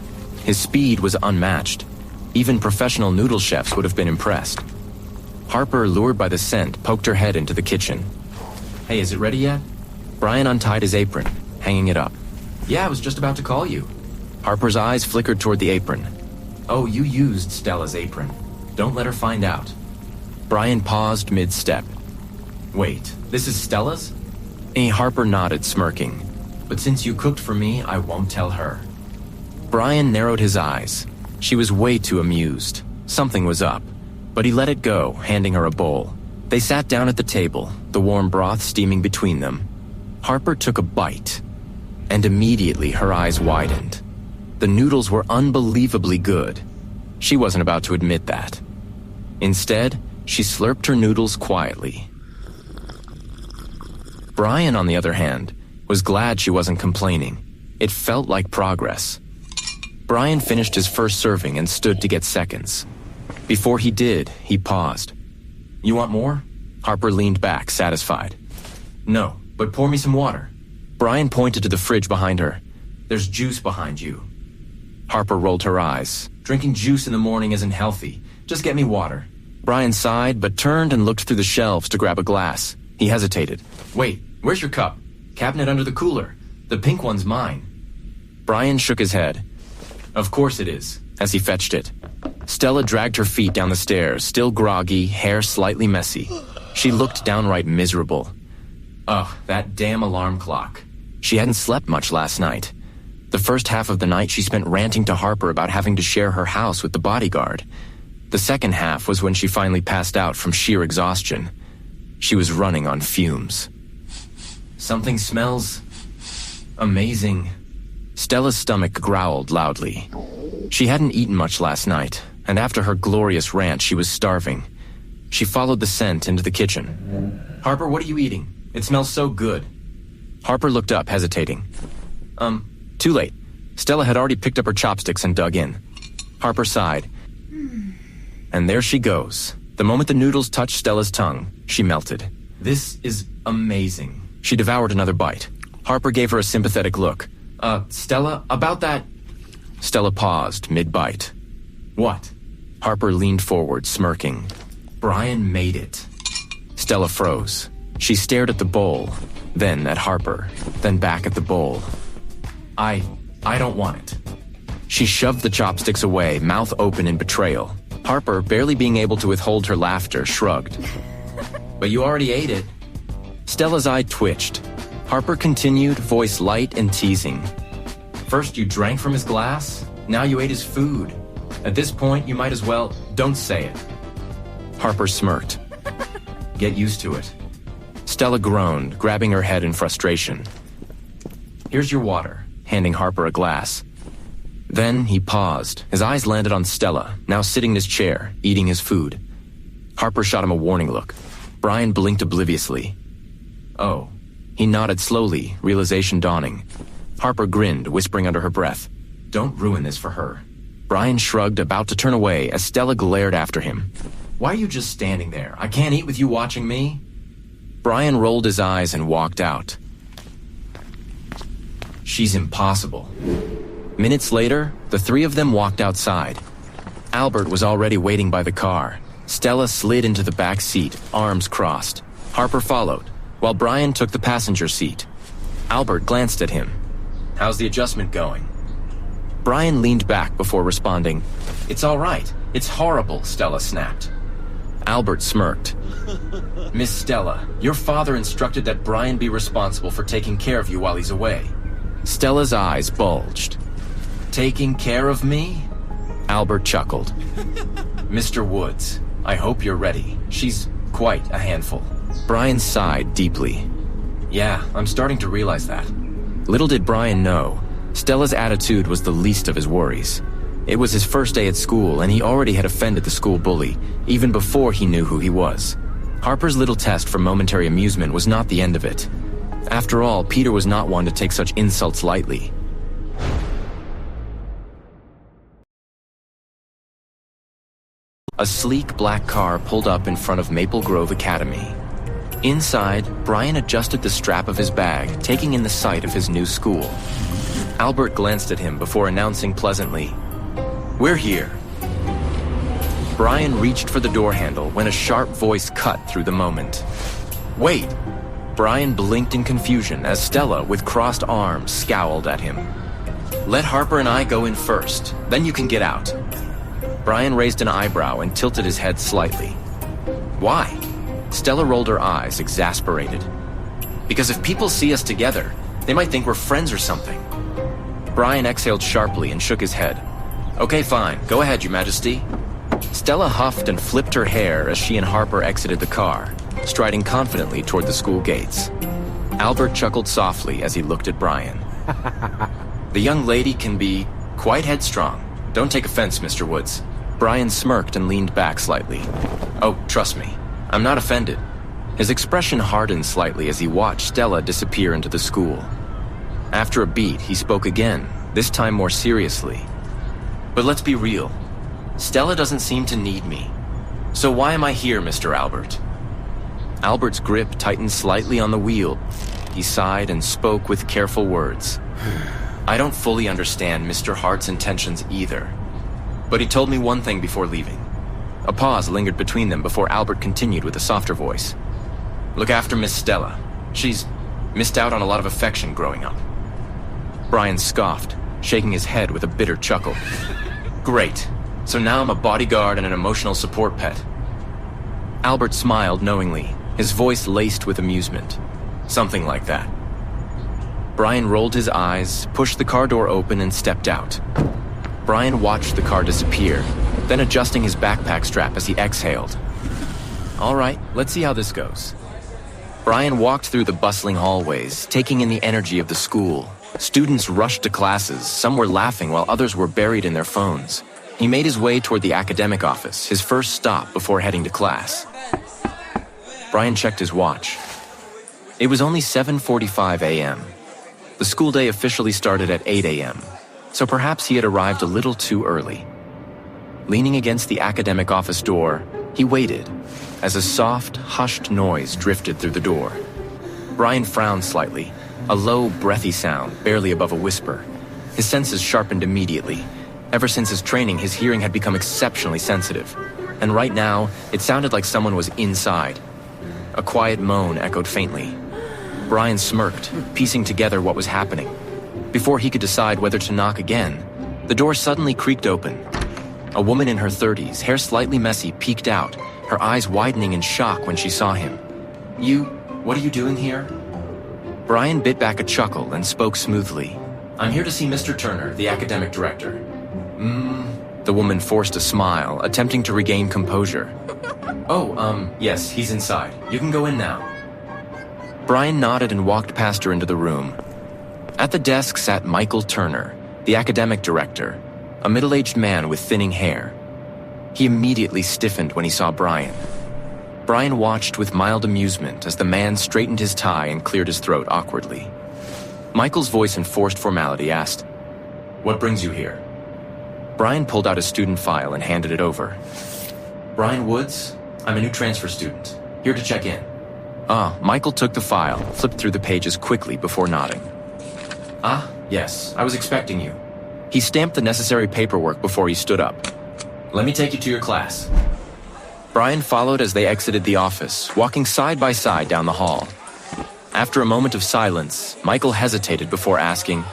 His speed was unmatched. Even professional noodle chefs would have been impressed. Harper, lured by the scent, poked her head into the kitchen. Hey, is it ready yet? Brian untied his apron, hanging it up. Yeah, I was just about to call you. Harper's eyes flickered toward the apron. Oh, you used Stella's apron. Don't let her find out. Brian paused mid-step. Wait, this is Stella's? Harper nodded, smirking. But since you cooked for me, I won't tell her. Brian narrowed his eyes. She was way too amused. Something was up. But he let it go, handing her a bowl. They sat down at the table, the warm broth steaming between them. Harper took a bite, and immediately her eyes widened. The noodles were unbelievably good. She wasn't about to admit that. Instead, she slurped her noodles quietly. Brian, on the other hand, was glad she wasn't complaining. It felt like progress. Brian finished his first serving and stood to get seconds. Before he did, he paused. You want more? Harper leaned back, satisfied. No, but pour me some water. Brian pointed to the fridge behind her. There's juice behind you. Harper rolled her eyes. Drinking juice in the morning isn't healthy. Just get me water. Brian sighed, but turned and looked through the shelves to grab a glass. He hesitated. Wait, where's your cup? Cabinet under the cooler. The pink one's mine. Brian shook his head. Of course it is, as he fetched it. Stella dragged her feet down the stairs, still groggy, hair slightly messy. She looked downright miserable. Ugh, that damn alarm clock. She hadn't slept much last night. The first half of the night she spent ranting to Harper about having to share her house with the bodyguard. The second half was when she finally passed out from sheer exhaustion. She was running on fumes. Something smells amazing. Stella's stomach growled loudly. She hadn't eaten much last night, and after her glorious rant, she was starving. She followed the scent into the kitchen. Harper, what are you eating? It smells so good. Harper looked up, hesitating. Too late. Stella had already picked up her chopsticks and dug in. Harper sighed. And there she goes. The moment the noodles touched Stella's tongue, she melted. This is amazing. She devoured another bite. Harper gave her a sympathetic look. Stella, about that... Stella paused, mid-bite. What? Harper leaned forward, smirking. Brian made it. Stella froze. She stared at the bowl, then at Harper, then back at the bowl. I don't want it. She shoved the chopsticks away, mouth open in betrayal. Harper, barely being able to withhold her laughter, shrugged. But you already ate it. Stella's eye twitched. Harper continued, voice light and teasing. First you drank from his glass, now you ate his food. At this point, you might as well... Don't say it. Harper smirked. Get used to it. Stella groaned, grabbing her head in frustration. Here's your water, handing Harper a glass. Then he paused. His eyes landed on Stella, now sitting in his chair, eating his food. Harper shot him a warning look. Brian blinked obliviously. Oh. He nodded slowly, realization dawning. Harper grinned, whispering under her breath. Don't ruin this for her. Brian shrugged, about to turn away as Stella glared after him. Why are you just standing there? I can't eat with you watching me. Brian rolled his eyes and walked out. She's impossible. Minutes later, the three of them walked outside. Albert was already waiting by the car. Stella slid into the back seat, arms crossed. Harper followed, while Brian took the passenger seat. Albert glanced at him. How's the adjustment going? Brian leaned back before responding. It's all right. It's horrible, Stella snapped. Albert smirked. Miss Stella, your father instructed that Brian be responsible for taking care of you while he's away. Stella's eyes bulged. Taking care of me? Albert chuckled. Mr. Woods, I hope you're ready. She's quite a handful. Brian sighed deeply. Yeah, I'm starting to realize that. Little did Brian know, Stella's attitude was the least of his worries. It was his first day at school, and he already had offended the school bully, even before he knew who he was. Harper's little test for momentary amusement was not the end of it. After all, Peter was not one to take such insults lightly. A sleek black car pulled up in front of Maple Grove Academy. Inside, Brian adjusted the strap of his bag, taking in the sight of his new school. Albert glanced at him before announcing pleasantly, "We're here." Brian reached for the door handle when a sharp voice cut through the moment. "Wait!" Brian blinked in confusion as Stella, with crossed arms, scowled at him. "Let Harper and I go in first, then you can get out." Brian raised an eyebrow and tilted his head slightly. "Why?" Stella rolled her eyes, exasperated. "Because if people see us together, they might think we're friends or something." Brian exhaled sharply and shook his head. "Okay, fine. Go ahead, Your Majesty." Stella huffed and flipped her hair as she and Harper exited the car, striding confidently toward the school gates. Albert chuckled softly as he looked at Brian. "The young lady can be quite headstrong. Don't take offense, Mr. Woods." Brian smirked and leaned back slightly. "Oh, trust me. I'm not offended." His expression hardened slightly as he watched Stella disappear into the school. After a beat, he spoke again, this time more seriously. "But let's be real. Stella doesn't seem to need me. So why am I here, Mr. Albert?" Albert's grip tightened slightly on the wheel. He sighed and spoke with careful words. "I don't fully understand Mr. Hart's intentions either. But he told me one thing before leaving." A pause lingered between them before Albert continued with a softer voice. "Look after Miss Stella. She's missed out on a lot of affection growing up." Brian scoffed, shaking his head with a bitter chuckle. "Great. So now I'm a bodyguard and an emotional support pet." Albert smiled knowingly, his voice laced with amusement. "Something like that." Brian rolled his eyes, pushed the car door open, and stepped out. Brian watched the car disappear, then adjusting his backpack strap as he exhaled. "All right, let's see how this goes." Brian walked through the bustling hallways, taking in the energy of the school. Students rushed to classes, some were laughing while others were buried in their phones. He made his way toward the academic office, his first stop before heading to class. Brian checked his watch. It was only 7:45 a.m. The school day officially started at 8 a.m., so perhaps he had arrived a little too early. Leaning against the academic office door, he waited as a soft, hushed noise drifted through the door. Brian frowned slightly, a low, breathy sound, barely above a whisper. His senses sharpened immediately. Ever since his training, his hearing had become exceptionally sensitive, and right now, it sounded like someone was inside. A quiet moan echoed faintly. Brian smirked, piecing together what was happening. Before he could decide whether to knock again, the door suddenly creaked open. A woman in her 30s, hair slightly messy, peeked out, her eyes widening in shock when she saw him. What are you doing here?" Brian bit back a chuckle and spoke smoothly. "I'm here to see Mr. Turner, the academic director." The woman forced a smile, attempting to regain composure. Yes, he's inside. You can go in now." Brian nodded and walked past her into the room. At the desk sat Michael Turner, the academic director, a middle-aged man with thinning hair. He immediately stiffened when he saw Brian. Brian watched with mild amusement as the man straightened his tie and cleared his throat awkwardly. Michael's voice in forced formality asked, What brings you here? Brian pulled out his student file and handed it over. Brian Woods, I'm a new transfer student. Here to check in. Michael took the file, flipped through the pages quickly before nodding. Yes, I was expecting you. He stamped the necessary paperwork before he stood up. Let me take you to your class. Brian followed as they exited the office, walking side by side down the hall. After a moment of silence, Michael hesitated before asking,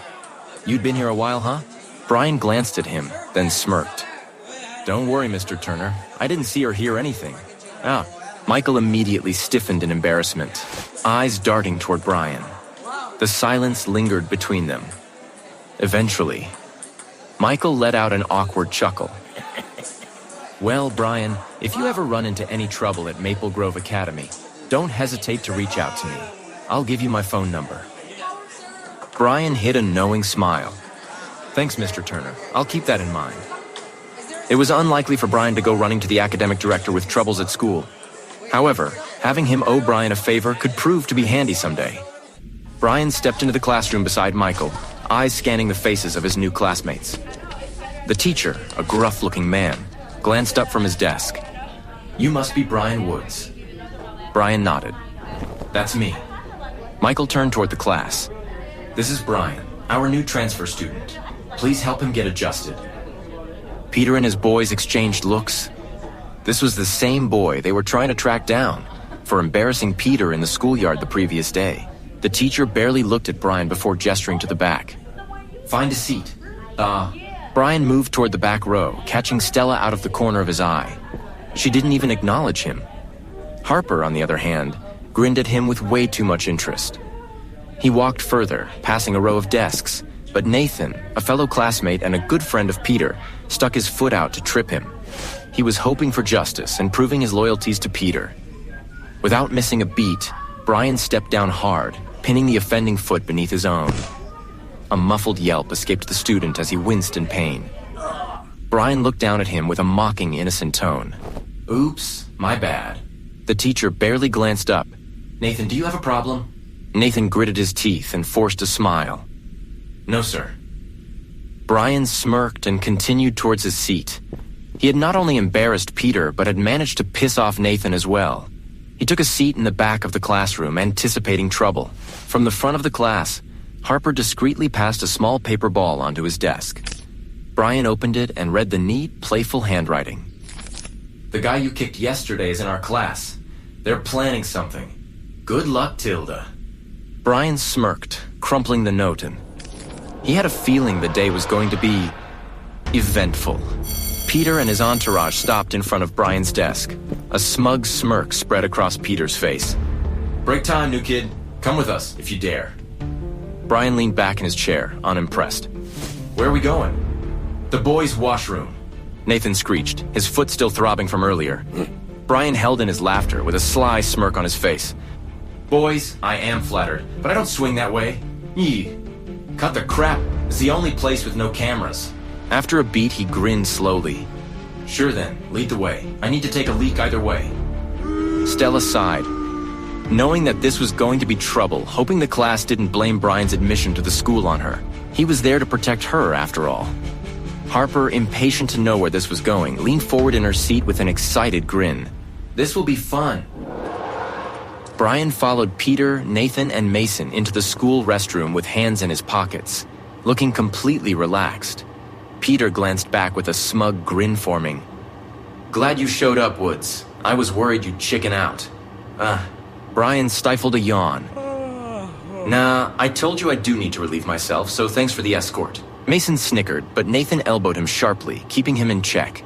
"You'd been here a while, huh?" Brian glanced at him, then smirked. "Don't worry, Mr. Turner. I didn't see or hear anything." Michael immediately stiffened in embarrassment, eyes darting toward Brian. The silence lingered between them. Eventually, Michael let out an awkward chuckle. "Well, Brian, if you ever run into any trouble at Maple Grove Academy, don't hesitate to reach out to me. I'll give you my phone number." Brian hid a knowing smile. "Thanks, Mr. Turner. I'll keep that in mind." It was unlikely for Brian to go running to the academic director with troubles at school. However, having him owe Brian a favor could prove to be handy someday. Brian stepped into the classroom beside Michael, eyes scanning the faces of his new classmates. The teacher, a gruff-looking man, glanced up from his desk. "You must be Brian Woods." Brian nodded. "That's me." Michael turned toward the class. "This is Brian, our new transfer student. Please help him get adjusted." Peter and his boys exchanged looks. This was the same boy they were trying to track down for embarrassing Peter in the schoolyard the previous day. The teacher barely looked at Brian before gesturing to the back. "Find a seat." Brian moved toward the back row, catching Stella out of the corner of his eye. She didn't even acknowledge him. Harper, on the other hand, grinned at him with way too much interest. He walked further, passing a row of desks, but Nathan, a fellow classmate and a good friend of Peter, stuck his foot out to trip him. He was hoping for justice and proving his loyalties to Peter. Without missing a beat, Brian stepped down hard, pinning the offending foot beneath his own. A muffled yelp escaped the student as he winced in pain. Brian looked down at him with a mocking, innocent tone. "Oops, my bad." The teacher barely glanced up. "Nathan, do you have a problem?" Nathan gritted his teeth and forced a smile. "No, sir." Brian smirked and continued towards his seat. He had not only embarrassed Peter, but had managed to piss off Nathan as well. He took a seat in the back of the classroom, anticipating trouble. From the front of the class, Harper discreetly passed a small paper ball onto his desk. Brian opened it and read the neat, playful handwriting. "The guy you kicked yesterday is in our class. They're planning something. Good luck, Tilda." Brian smirked, crumpling the note, and he had a feeling the day was going to be eventful. Peter and his entourage stopped in front of Brian's desk. A smug smirk spread across Peter's face. "Break time, new kid. Come with us, if you dare." Brian leaned back in his chair, unimpressed. "Where are we going?" "The boys' washroom," Nathan screeched, his foot still throbbing from earlier. Brian held in his laughter with a sly smirk on his face. "Boys, I am flattered, but I don't swing that way. Yee. Cut the crap. It's the only place with no cameras." After a beat, he grinned slowly. "Sure then, lead the way. I need to take a leak either way." Stella sighed. Knowing that this was going to be trouble, hoping the class didn't blame Brian's admission to the school on her. He was there to protect her, after all. Harper, impatient to know where this was going, leaned forward in her seat with an excited grin. "This will be fun." Brian followed Peter, Nathan, and Mason into the school restroom with hands in his pockets, looking completely relaxed. Peter glanced back with a smug grin forming. "Glad you showed up, Woods. I was worried you'd chicken out." Brian stifled a yawn. "Nah, I told you I do need to relieve myself, so thanks for the escort." Mason snickered, but Nathan elbowed him sharply, keeping him in check.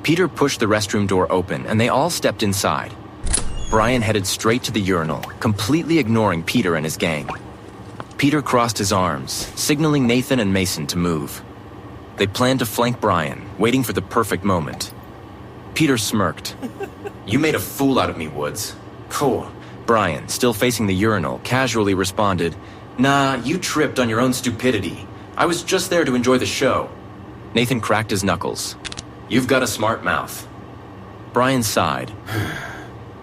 Peter pushed the restroom door open, and they all stepped inside. Brian headed straight to the urinal, completely ignoring Peter and his gang. Peter crossed his arms, signaling Nathan and Mason to move. They planned to flank Brian, waiting for the perfect moment. Peter smirked. "You made a fool out of me, Woods." "Cool." Brian, still facing the urinal, casually responded, "Nah, you tripped on your own stupidity. I was just there to enjoy the show." Nathan cracked his knuckles. "You've got a smart mouth." Brian sighed.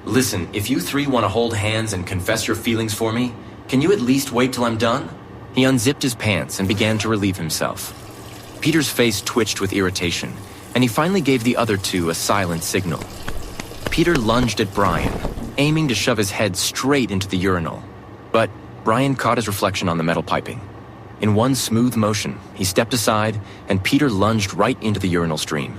"Listen, if you three want to hold hands and confess your feelings for me, can you at least wait till I'm done?" He unzipped his pants and began to relieve himself. Peter's face twitched with irritation, and he finally gave the other two a silent signal. Peter lunged at Brian, aiming to shove his head straight into the urinal. But Brian caught his reflection on the metal piping. In one smooth motion, he stepped aside, and Peter lunged right into the urinal stream.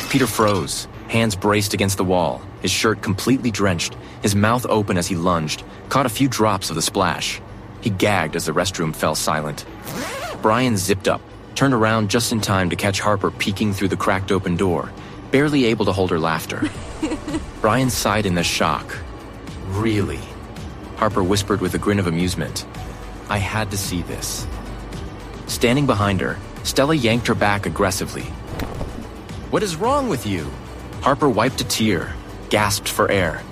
Peter froze, hands braced against the wall, his shirt completely drenched, his mouth open as he lunged, caught a few drops of the splash. He gagged as the restroom fell silent. Brian zipped up, turned around just in time to catch Harper peeking through the cracked open door, barely able to hold her laughter. Brian sighed in the shock. Really? Harper whispered with a grin of amusement. I had to see this. Standing behind her, Stella yanked her back aggressively. What is wrong with you? Harper wiped a tear, gasped for air.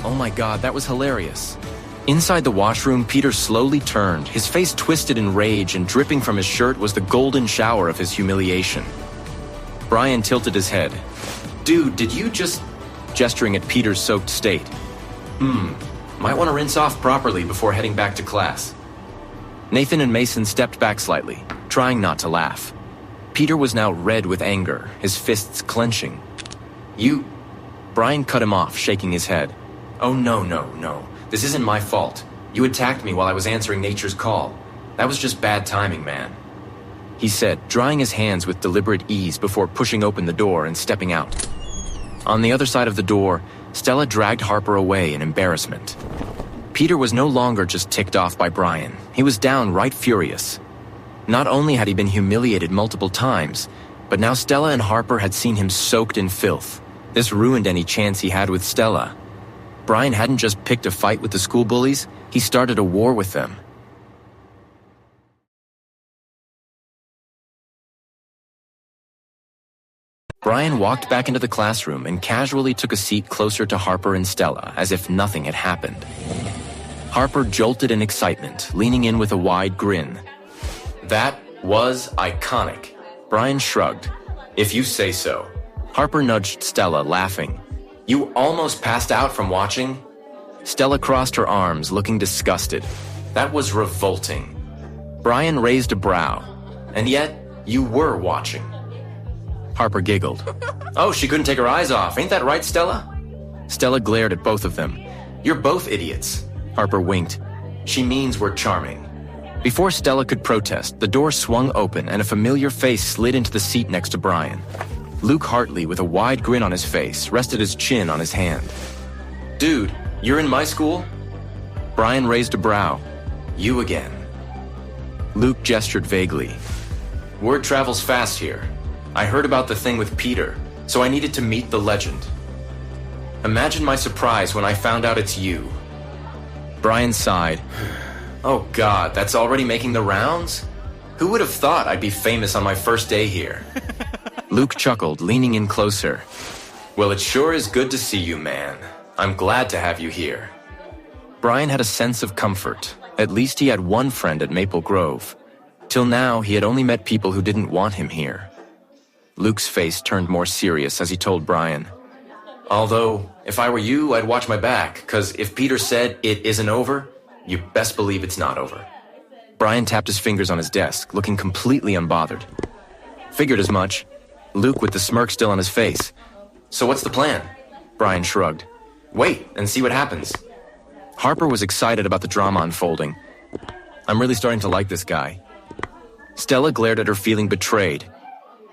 Oh my God, that was hilarious. Inside the washroom, Peter slowly turned, his face twisted in rage, and dripping from his shirt was the golden shower of his humiliation. Brian tilted his head. Dude, did you just... gesturing at Peter's soaked state. Might want to rinse off properly before heading back to class. Nathan and Mason stepped back slightly, trying not to laugh. Peter was now red with anger, his fists clenching. You... Brian cut him off, shaking his head. Oh, no. This isn't my fault. You attacked me while I was answering nature's call. That was just bad timing, man. He said, drying his hands with deliberate ease before pushing open the door and stepping out. On the other side of the door, Stella dragged Harper away in embarrassment. Peter was no longer just ticked off by Brian. He was downright furious. Not only had he been humiliated multiple times, but now Stella and Harper had seen him soaked in filth. This ruined any chance he had with Stella. Brian hadn't just picked a fight with the school bullies, he started a war with them. Brian walked back into the classroom and casually took a seat closer to Harper and Stella, as if nothing had happened. Harper jolted in excitement, leaning in with a wide grin. That was iconic. Brian shrugged. If you say so. Harper nudged Stella, laughing. You almost passed out from watching? Stella crossed her arms, looking disgusted. That was revolting. Brian raised a brow. And yet, you were watching. Harper giggled. Oh, she couldn't take her eyes off. Ain't that right, Stella? Stella glared at both of them. You're both idiots. Harper winked. She means we're charming. Before Stella could protest, the door swung open and a familiar face slid into the seat next to Brian. Luke Hartley, with a wide grin on his face, rested his chin on his hand. Dude, you're in my school? Brian raised a brow. You again. Luke gestured vaguely. Word travels fast here. I heard about the thing with Peter, so I needed to meet the legend. Imagine my surprise when I found out it's you. Brian sighed. Oh God, that's already making the rounds? Who would have thought I'd be famous on my first day here? Luke chuckled, leaning in closer. Well, it sure is good to see you, man. I'm glad to have you here. Brian had a sense of comfort. At least he had one friend at Maple Grove. Till now, he had only met people who didn't want him here. Luke's face turned more serious as he told Brian. Although, if I were you, I'd watch my back, 'cause if Peter said it isn't over, you best believe it's not over. Brian tapped his fingers on his desk, looking completely unbothered. Figured as much. Luke with the smirk still on his face. So what's the plan? Brian shrugged. Wait and see what happens. Harper was excited about the drama unfolding. I'm really starting to like this guy. Stella glared at her, feeling betrayed.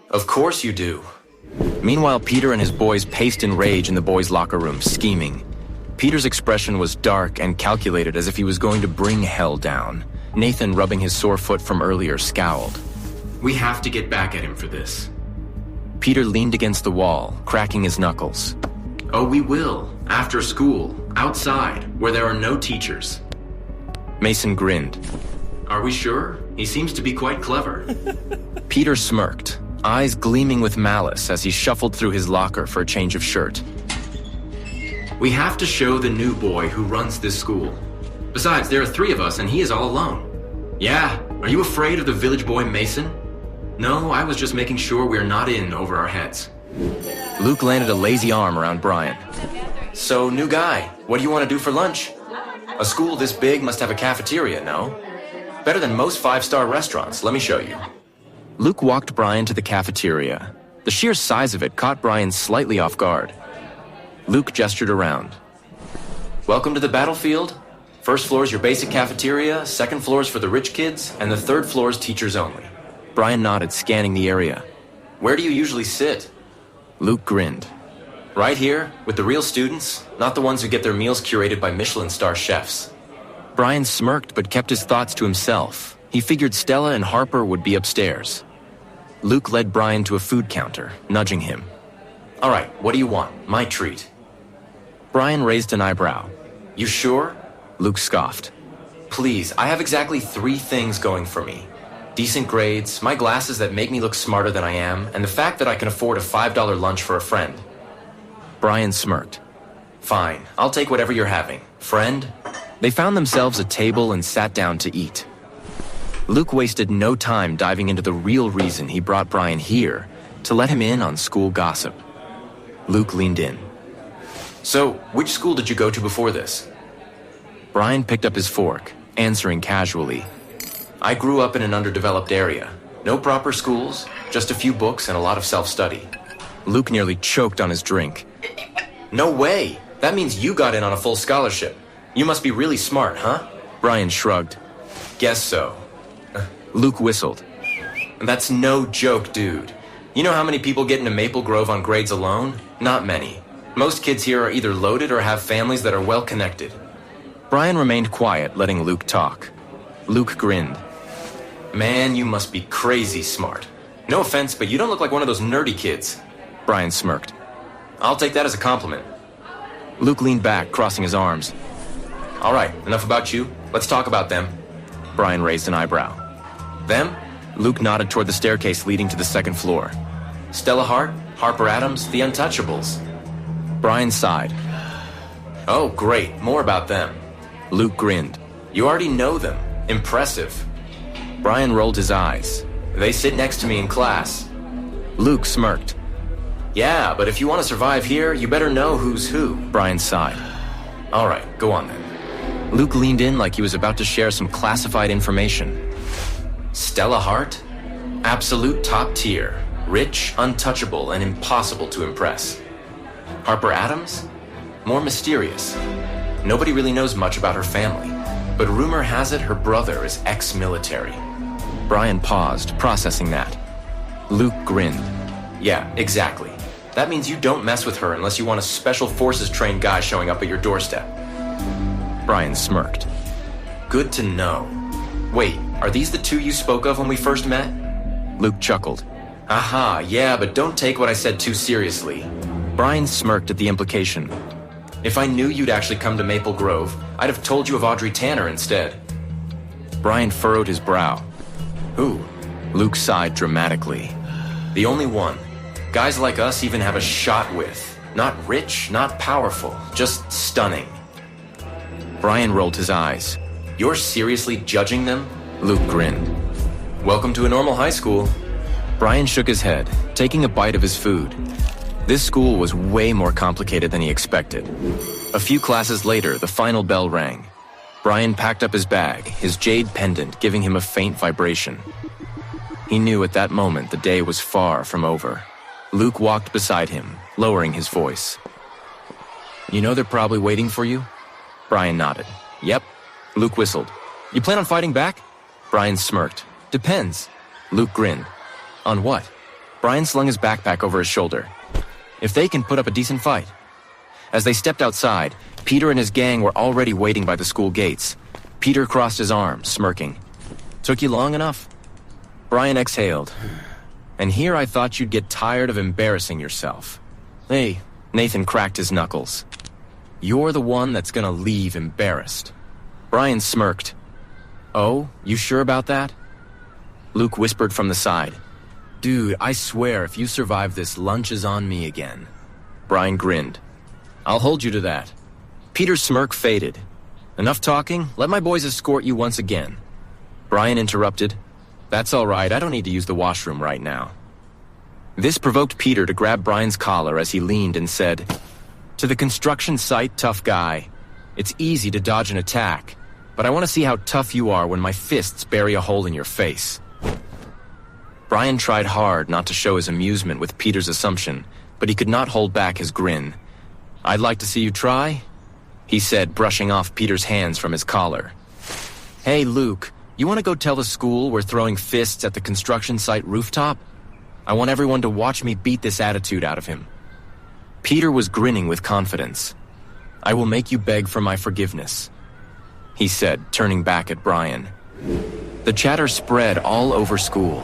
Of course you do. Meanwhile, Peter and his boys paced in rage in the boys' locker room, scheming. Peter's expression was dark and calculated, as if he was going to bring hell down. Nathan, rubbing his sore foot from earlier, scowled. We have to get back at him for this. Peter leaned against the wall, cracking his knuckles. Oh, we will. After school. Outside, where there are no teachers. Mason grinned. Are we sure? He seems to be quite clever. Peter smirked, eyes gleaming with malice as he shuffled through his locker for a change of shirt. We have to show the new boy who runs this school. Besides, there are 3 of us and he is all alone. Yeah, are you afraid of the village boy Mason? No, I was just making sure we're not in over our heads. Luke landed a lazy arm around Brian. So, new guy, what do you want to do for lunch? A school this big must have a cafeteria, no? Better than most 5-star restaurants, let me show you. Luke walked Brian to the cafeteria. The sheer size of it caught Brian slightly off guard. Luke gestured around. Welcome to the battlefield. First floor is your basic cafeteria, second floor is for the rich kids, and the third floor is teachers only. Brian nodded, scanning the area. Where do you usually sit? Luke grinned. Right here, with the real students, not the ones who get their meals curated by Michelin star chefs. Brian smirked but kept his thoughts to himself. He figured Stella and Harper would be upstairs. Luke led Brian to a food counter, nudging him. All right, what do you want? My treat. Brian raised an eyebrow. You sure? Luke scoffed. Please, I have exactly 3 things going for me. Decent grades, my glasses that make me look smarter than I am, and the fact that I can afford a $5 lunch for a friend. Brian smirked. Fine, I'll take whatever you're having. Friend? They found themselves a table and sat down to eat. Luke wasted no time diving into the real reason he brought Brian here, to let him in on school gossip. Luke leaned in. So, which school did you go to before this? Brian picked up his fork, answering casually. I grew up in an underdeveloped area. No proper schools, just a few books and a lot of self-study. Luke nearly choked on his drink. No way! That means you got in on a full scholarship. You must be really smart, huh? Brian shrugged. Guess so. Luke whistled. That's no joke, dude. You know how many people get into Maple Grove on grades alone? Not many. Most kids here are either loaded or have families that are well connected. Brian remained quiet, letting Luke talk. Luke grinned. Man, you must be crazy smart. No offense, but you don't look like one of those nerdy kids. Brian smirked. I'll take that as a compliment. Luke leaned back, crossing his arms. All right, enough about you. Let's talk about them. Brian raised an eyebrow. Them? Luke nodded toward the staircase leading to the second floor. Stella Hart, Harper Adams, the Untouchables. Brian sighed. Oh, great. More about them. Luke grinned. You already know them. Impressive. Brian rolled his eyes. They sit next to me in class. Luke smirked. Yeah, but if you want to survive here, you better know who's who. Brian sighed. All right, go on then. Luke leaned in like he was about to share some classified information. Stella Hart? Absolute top tier. Rich, untouchable, and impossible to impress. Harper Adams? More mysterious. Nobody really knows much about her family, but rumor has it her brother is ex-military. Brian paused, processing that. Luke grinned. Yeah, exactly. That means you don't mess with her unless you want a special forces trained guy showing up at your doorstep. Brian smirked. Good to know. Wait, are these the 2 you spoke of when we first met? Luke chuckled. Aha, yeah, but don't take what I said too seriously. Brian smirked at the implication. If I knew you'd actually come to Maple Grove, I'd have told you of Audrey Tanner instead. Brian furrowed his brow. Who? Luke sighed dramatically. The only one. Guys like us even have a shot with. Not rich, not powerful, just stunning. Brian rolled his eyes. You're seriously judging them? Luke grinned. Welcome to a normal high school. Brian shook his head, taking a bite of his food. This school was way more complicated than he expected. A few classes later, the final bell rang. Brian packed up his bag, his jade pendant giving him a faint vibration. He knew at that moment the day was far from over. Luke walked beside him, lowering his voice. You know they're probably waiting for you? Brian nodded. Yep. Luke whistled. You plan on fighting back? Brian smirked. Depends. Luke grinned. On what? Brian slung his backpack over his shoulder. If they can put up a decent fight. As they stepped outside, Peter and his gang were already waiting by the school gates. Peter crossed his arms, smirking. Took you long enough? Brian exhaled. And here I thought you'd get tired of embarrassing yourself. Hey, Nathan cracked his knuckles. You're the one that's gonna leave embarrassed. Brian smirked. Oh, you sure about that? Luke whispered from the side. Dude, I swear if you survive this, lunch is on me again. Brian grinned. I'll hold you to that. Peter's smirk faded. Enough talking, let my boys escort you once again. Brian interrupted. That's all right, I don't need to use the washroom right now. This provoked Peter to grab Brian's collar as he leaned and said, To the construction site, tough guy. It's easy to dodge an attack, but I want to see how tough you are when my fists bury a hole in your face. Brian tried hard not to show his amusement with Peter's assumption, but he could not hold back his grin. "I'd like to see you try," he said, brushing off Peter's hands from his collar. "Hey, Luke, you want to go tell the school we're throwing fists at the construction site rooftop? I want everyone to watch me beat this attitude out of him." Peter was grinning with confidence. "I will make you beg for my forgiveness," he said, turning back at Brian. The chatter spread all over school.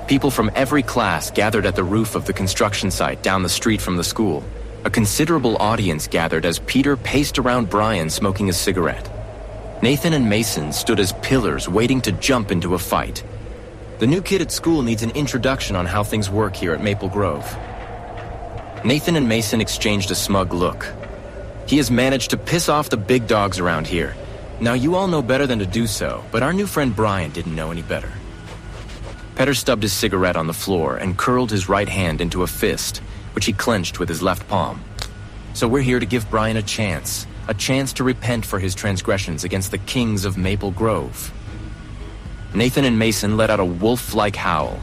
People from every class gathered at the roof of the construction site down the street from the school. A considerable audience gathered as Peter paced around Brian smoking a cigarette. Nathan and Mason stood as pillars waiting to jump into a fight. "The new kid at school needs an introduction on how things work here at Maple Grove." Nathan and Mason exchanged a smug look. "He has managed to piss off the big dogs around here. Now you all know better than to do so, but our new friend Brian didn't know any better." Petter stubbed his cigarette on the floor and curled his right hand into a fist, which he clenched with his left palm. "So we're here to give Brian a chance to repent for his transgressions against the kings of Maple Grove." Nathan and Mason let out a wolf-like howl.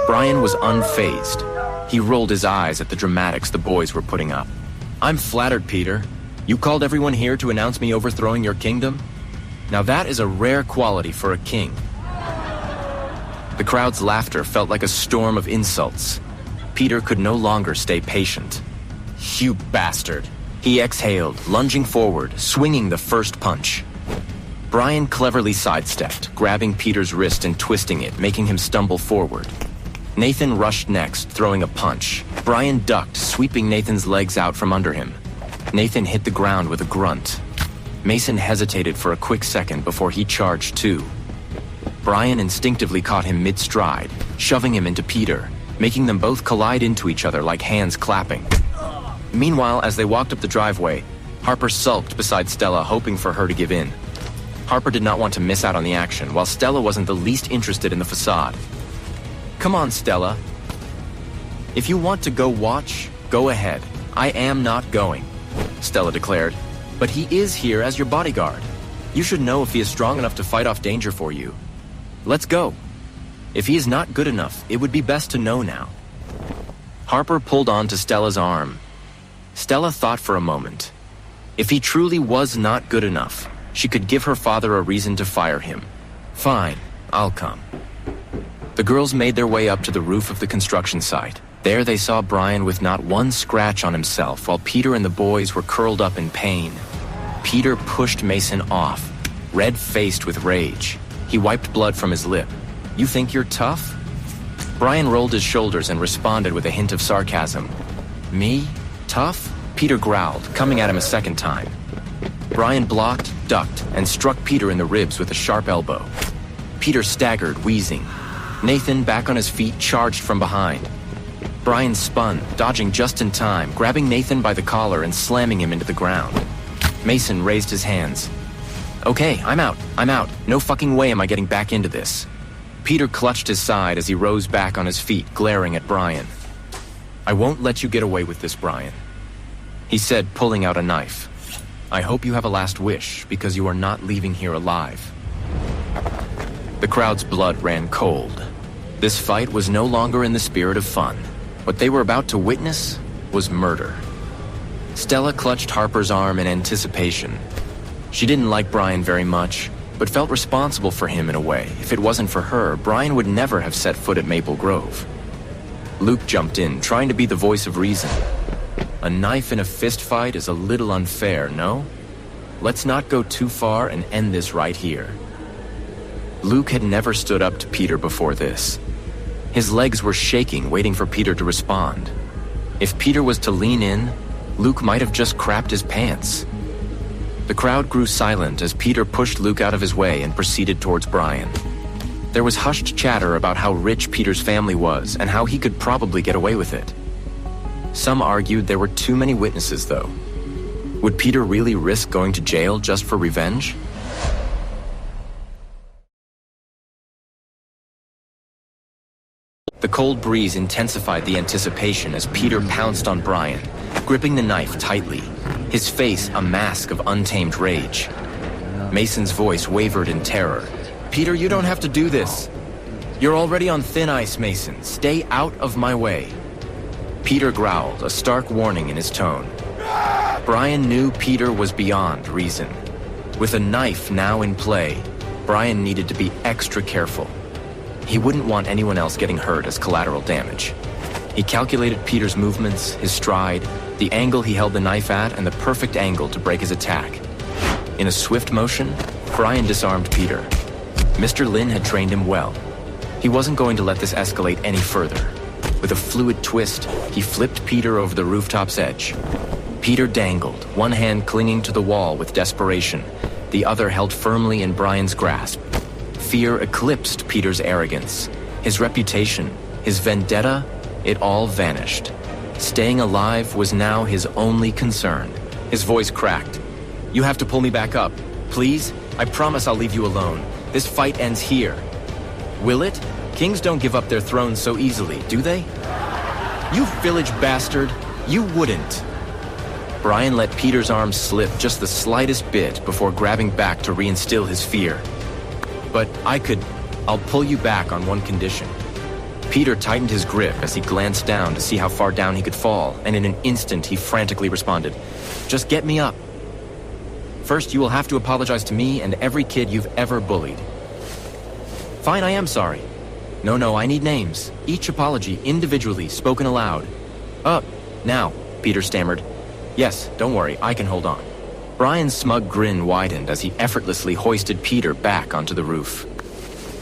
Brian was unfazed. He rolled his eyes at the dramatics the boys were putting up. "I'm flattered, Peter. You called everyone here to announce me overthrowing your kingdom? Now that is a rare quality for a king." The crowd's laughter felt like a storm of insults. Peter could no longer stay patient. "You bastard," he exhaled, lunging forward, swinging the first punch. Brian cleverly sidestepped, grabbing Peter's wrist and twisting it, making him stumble forward. Nathan rushed next, throwing a punch. Brian ducked, sweeping Nathan's legs out from under him. Nathan hit the ground with a grunt. Mason hesitated for a quick second before he charged too. Brian instinctively caught him mid-stride, shoving him into Peter, making them both collide into each other like hands clapping. Meanwhile, as they walked up the driveway, Harper sulked beside Stella, hoping for her to give in. Harper did not want to miss out on the action, while Stella wasn't the least interested in the facade. "Come on, Stella. If you want to go watch, go ahead. I am not going," Stella declared. "But he is here as your bodyguard. You should know if he is strong enough to fight off danger for you. Let's go. If he is not good enough, it would be best to know now." Harper pulled on to Stella's arm. Stella thought for a moment. If he truly was not good enough, she could give her father a reason to fire him. "Fine, I'll come." The girls made their way up to the roof of the construction site. There they saw Brian with not one scratch on himself, while Peter and the boys were curled up in pain. Peter pushed Mason off, red-faced with rage. He wiped blood from his lip. "You think you're tough?" Brian rolled his shoulders and responded with a hint of sarcasm. "Me? Tough?" Peter growled, coming at him a second time. Brian blocked, ducked, and struck Peter in the ribs with a sharp elbow. Peter staggered, wheezing. Nathan, back on his feet, charged from behind. Brian spun, dodging just in time, grabbing Nathan by the collar and slamming him into the ground. Mason raised his hands. "Okay, I'm out. No fucking way am I getting back into this." Peter clutched his side as he rose back on his feet, glaring at Brian. "I won't let you get away with this, Brian," he said, pulling out a knife. "I hope you have a last wish, because you are not leaving here alive." The crowd's blood ran cold. This fight was no longer in the spirit of fun. What they were about to witness was murder. Stella clutched Harper's arm in anticipation. She didn't like Brian very much, but felt responsible for him in a way. If it wasn't for her, Brian would never have set foot at Maple Grove. Luke jumped in, trying to be the voice of reason. "A knife in a fist fight is a little unfair, no? Let's not go too far and end this right here." Luke had never stood up to Peter before this. His legs were shaking, waiting for Peter to respond. If Peter was to lean in, Luke might have just crapped his pants. The crowd grew silent as Peter pushed Luke out of his way and proceeded towards Brian. There was hushed chatter about how rich Peter's family was and how he could probably get away with it. Some argued there were too many witnesses, though. Would Peter really risk going to jail just for revenge? The cold breeze intensified the anticipation as Peter pounced on Brian, gripping the knife tightly, his face a mask of untamed rage. Mason's voice wavered in terror. "Peter, you don't have to do this." You're already on thin ice, Mason. Stay out of my way. Peter growled, a stark warning in his tone. Brian knew Peter was beyond reason. With a knife now in play, Brian needed to be extra careful. He wouldn't want anyone else getting hurt as collateral damage. He calculated Peter's movements, his stride, the angle he held the knife at, and the perfect angle to break his attack. In a swift motion, Brian disarmed Peter. Mr. Lin had trained him well. He wasn't going to let this escalate any further. With a fluid twist, he flipped Peter over the rooftop's edge. Peter dangled, one hand clinging to the wall with desperation, the other held firmly in Brian's grasp. Fear eclipsed Peter's arrogance. His reputation, his vendetta, it all vanished. Staying alive was now his only concern. His voice cracked. You have to pull me back up. Please? I promise I'll leave you alone. This fight ends here. Will it? Kings don't give up their thrones so easily, do they? You village bastard. You wouldn't. Brian let Peter's arm slip just the slightest bit before grabbing back to reinstill his fear. But I'll pull you back on one condition. Peter tightened his grip as he glanced down to see how far down he could fall, and in an instant he frantically responded, Just get me up. First, you will have to apologize to me and every kid you've ever bullied. Fine, I am sorry. No, I need names. Each apology, individually, spoken aloud. Now, Peter stammered. Yes, don't worry, I can hold on. Brian's smug grin widened as he effortlessly hoisted Peter back onto the roof.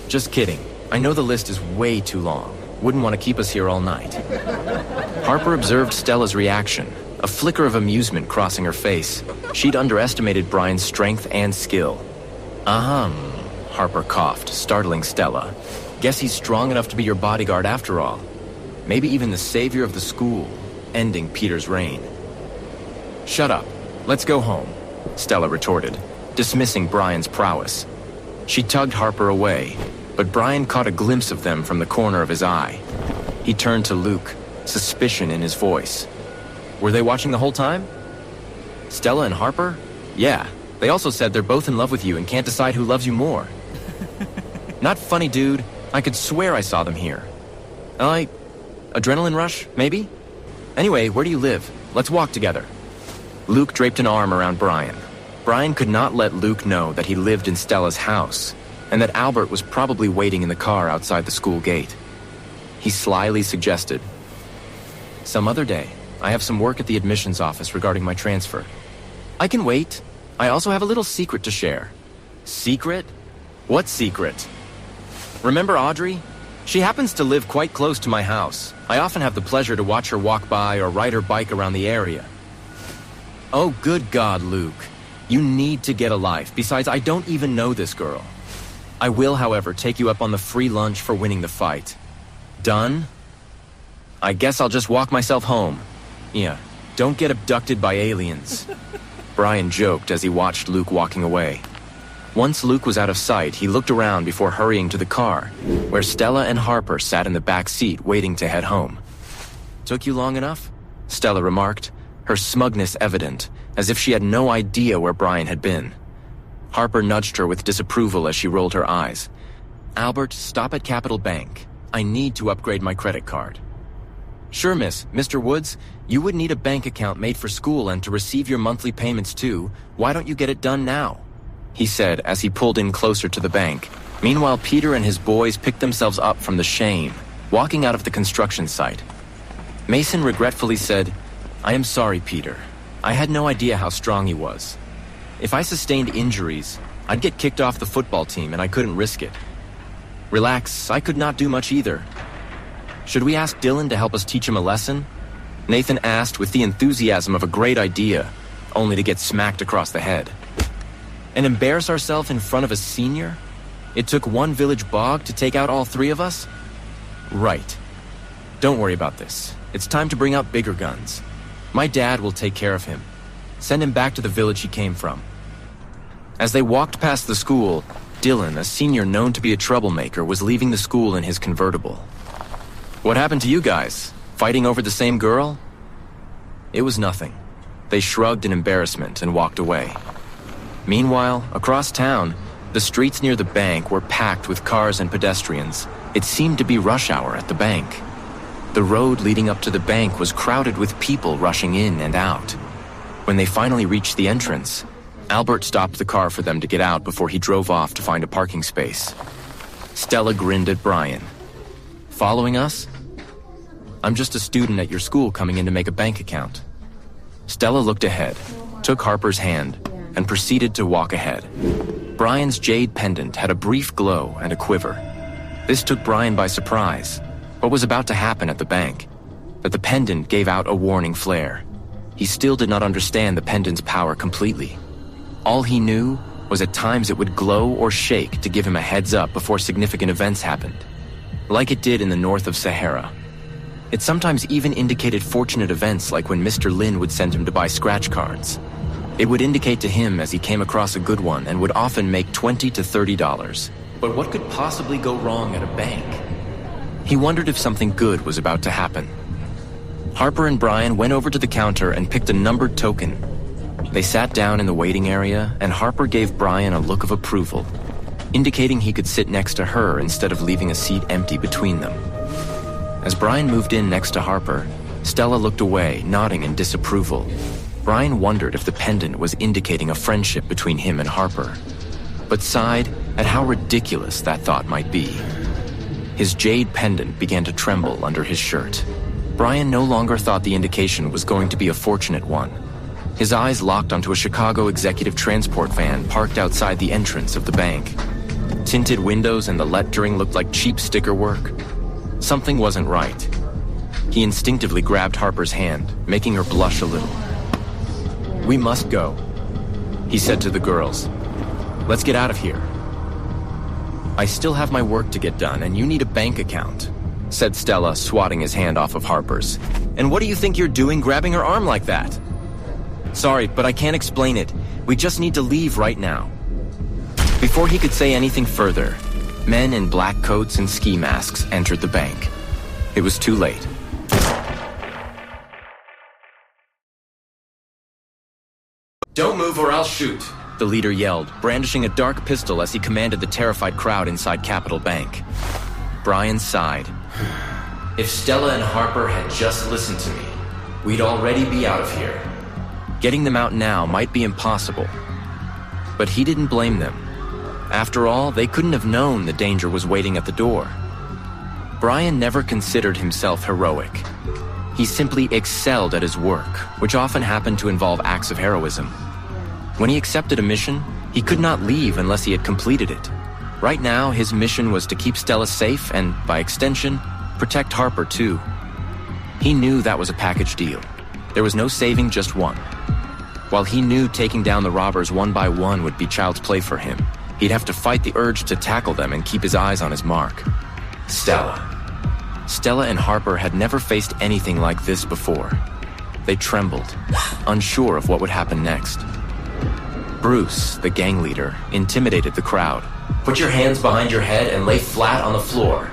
Just kidding. I know the list is way too long. Wouldn't want to keep us here all night. Harper observed Stella's reaction, a flicker of amusement crossing her face. She'd underestimated Brian's strength and skill. Harper coughed, startling Stella. Guess he's strong enough to be your bodyguard after all. Maybe even the savior of the school, ending Peter's reign. Shut up. Let's go home, Stella retorted, dismissing Brian's prowess. She tugged Harper away, but Brian caught a glimpse of them from the corner of his eye. He turned to Luke, suspicion in his voice. Were they watching the whole time? Stella and Harper? Yeah, they also said they're both in love with you and can't decide who loves you more. Not funny, dude. I could swear I saw them here. Adrenaline rush, maybe? Anyway, where do you live? Let's walk together. Luke draped an arm around Brian. Brian could not let Luke know that he lived in Stella's house, and that Albert was probably waiting in the car outside the school gate. He slyly suggested, Some other day, I have some work at the admissions office regarding my transfer. I can wait. I also have a little secret to share. Secret? What secret? Remember Audrey? She happens to live quite close to my house. I often have the pleasure to watch her walk by or ride her bike around the area. Oh, good God, Luke. You need to get a life. Besides, I don't even know this girl. I will, however, take you up on the free lunch for winning the fight. Done? I guess I'll just walk myself home. Yeah, don't get abducted by aliens. Brian joked as he watched Luke walking away. Once Luke was out of sight, he looked around before hurrying to the car, where Stella and Harper sat in the back seat waiting to head home. Took you long enough? Stella remarked, her smugness evident, as if she had no idea where Brian had been. Harper nudged her with disapproval as she rolled her eyes. Albert, stop at Capital Bank. I need to upgrade my credit card. Sure, miss. Mr. Woods, you would need a bank account made for school and to receive your monthly payments too. Why don't you get it done now? He said as he pulled in closer to the bank. Meanwhile, Peter and his boys picked themselves up from the shame, walking out of the construction site. Mason regretfully said, I am sorry, Peter. I had no idea how strong he was. If I sustained injuries, I'd get kicked off the football team and I couldn't risk it. Relax, I could not do much either. Should we ask Dylan to help us teach him a lesson? Nathan asked with the enthusiasm of a great idea, only to get smacked across the head. And embarrass ourselves in front of a senior? It took one village bog to take out all three of us? Right. Don't worry about this. It's time to bring out bigger guns. My dad will take care of him. Send him back to the village he came from. As they walked past the school, Dylan, a senior known to be a troublemaker, was leaving the school in his convertible. What happened to you guys? Fighting over the same girl? It was nothing. They shrugged in embarrassment and walked away. Meanwhile, across town, the streets near the bank were packed with cars and pedestrians, It seemed to be rush hour at the bank. The road leading up to the bank was crowded with people rushing in and out. When they finally reached the entrance, Albert stopped the car for them to get out before he drove off to find a parking space. Stella grinned at Brian. "Following us?" "I'm just a student at your school coming in to make a bank account." Stella looked ahead, took Harper's hand, and proceeded to walk ahead. Brian's jade pendant had a brief glow and a quiver. This took Brian by surprise. What was about to happen at the bank? That the pendant gave out a warning flare. He still did not understand the pendant's power completely. All he knew was at times it would glow or shake to give him a heads up before significant events happened, like it did in the north of Sahara. It sometimes even indicated fortunate events, like when Mr. Lin would send him to buy scratch cards. It would indicate to him as he came across a good one and would often make $20 to $30. But what could possibly go wrong at a bank? He wondered if something good was about to happen. Harper and Brian went over to the counter and picked a numbered token. They sat down in the waiting area, and Harper gave Brian a look of approval, indicating he could sit next to her instead of leaving a seat empty between them. As Brian moved in next to Harper, Stella looked away, nodding in disapproval. Brian wondered if the pendant was indicating a friendship between him and Harper, but sighed at how ridiculous that thought might be. His jade pendant began to tremble under his shirt. Brian no longer thought the indication was going to be a fortunate one. His eyes locked onto a Chicago executive transport van parked outside the entrance of the bank. Tinted windows and the lettering looked like cheap sticker work. Something wasn't right. He instinctively grabbed Harper's hand, making her blush a little. "We must go," he said to the girls. "Let's get out of here." "I still have my work to get done, and you need a bank account," said Stella, swatting his hand off of Harper's. "And what do you think you're doing grabbing her arm like that?" "Sorry, but I can't explain it. We just need to leave right now." Before he could say anything further, men in black coats and ski masks entered the bank. It was too late. "Don't move or I'll shoot," the leader yelled, brandishing a dark pistol as he commanded the terrified crowd inside Capitol Bank. Brian sighed. If Stella and Harper had just listened to me, we'd already be out of here. Getting them out now might be impossible. But he didn't blame them. After all, they couldn't have known the danger was waiting at the door. Brian never considered himself heroic. He simply excelled at his work, which often happened to involve acts of heroism. When he accepted a mission, he could not leave unless he had completed it. Right now, his mission was to keep Stella safe and, by extension, protect Harper too. He knew that was a package deal. There was no saving just one. While he knew taking down the robbers one by one would be child's play for him, he'd have to fight the urge to tackle them and keep his eyes on his mark. Stella. Stella and Harper had never faced anything like this before. They trembled, unsure of what would happen next. Bruce, the gang leader, intimidated the crowd. Put your hands behind your head and lay flat on the floor.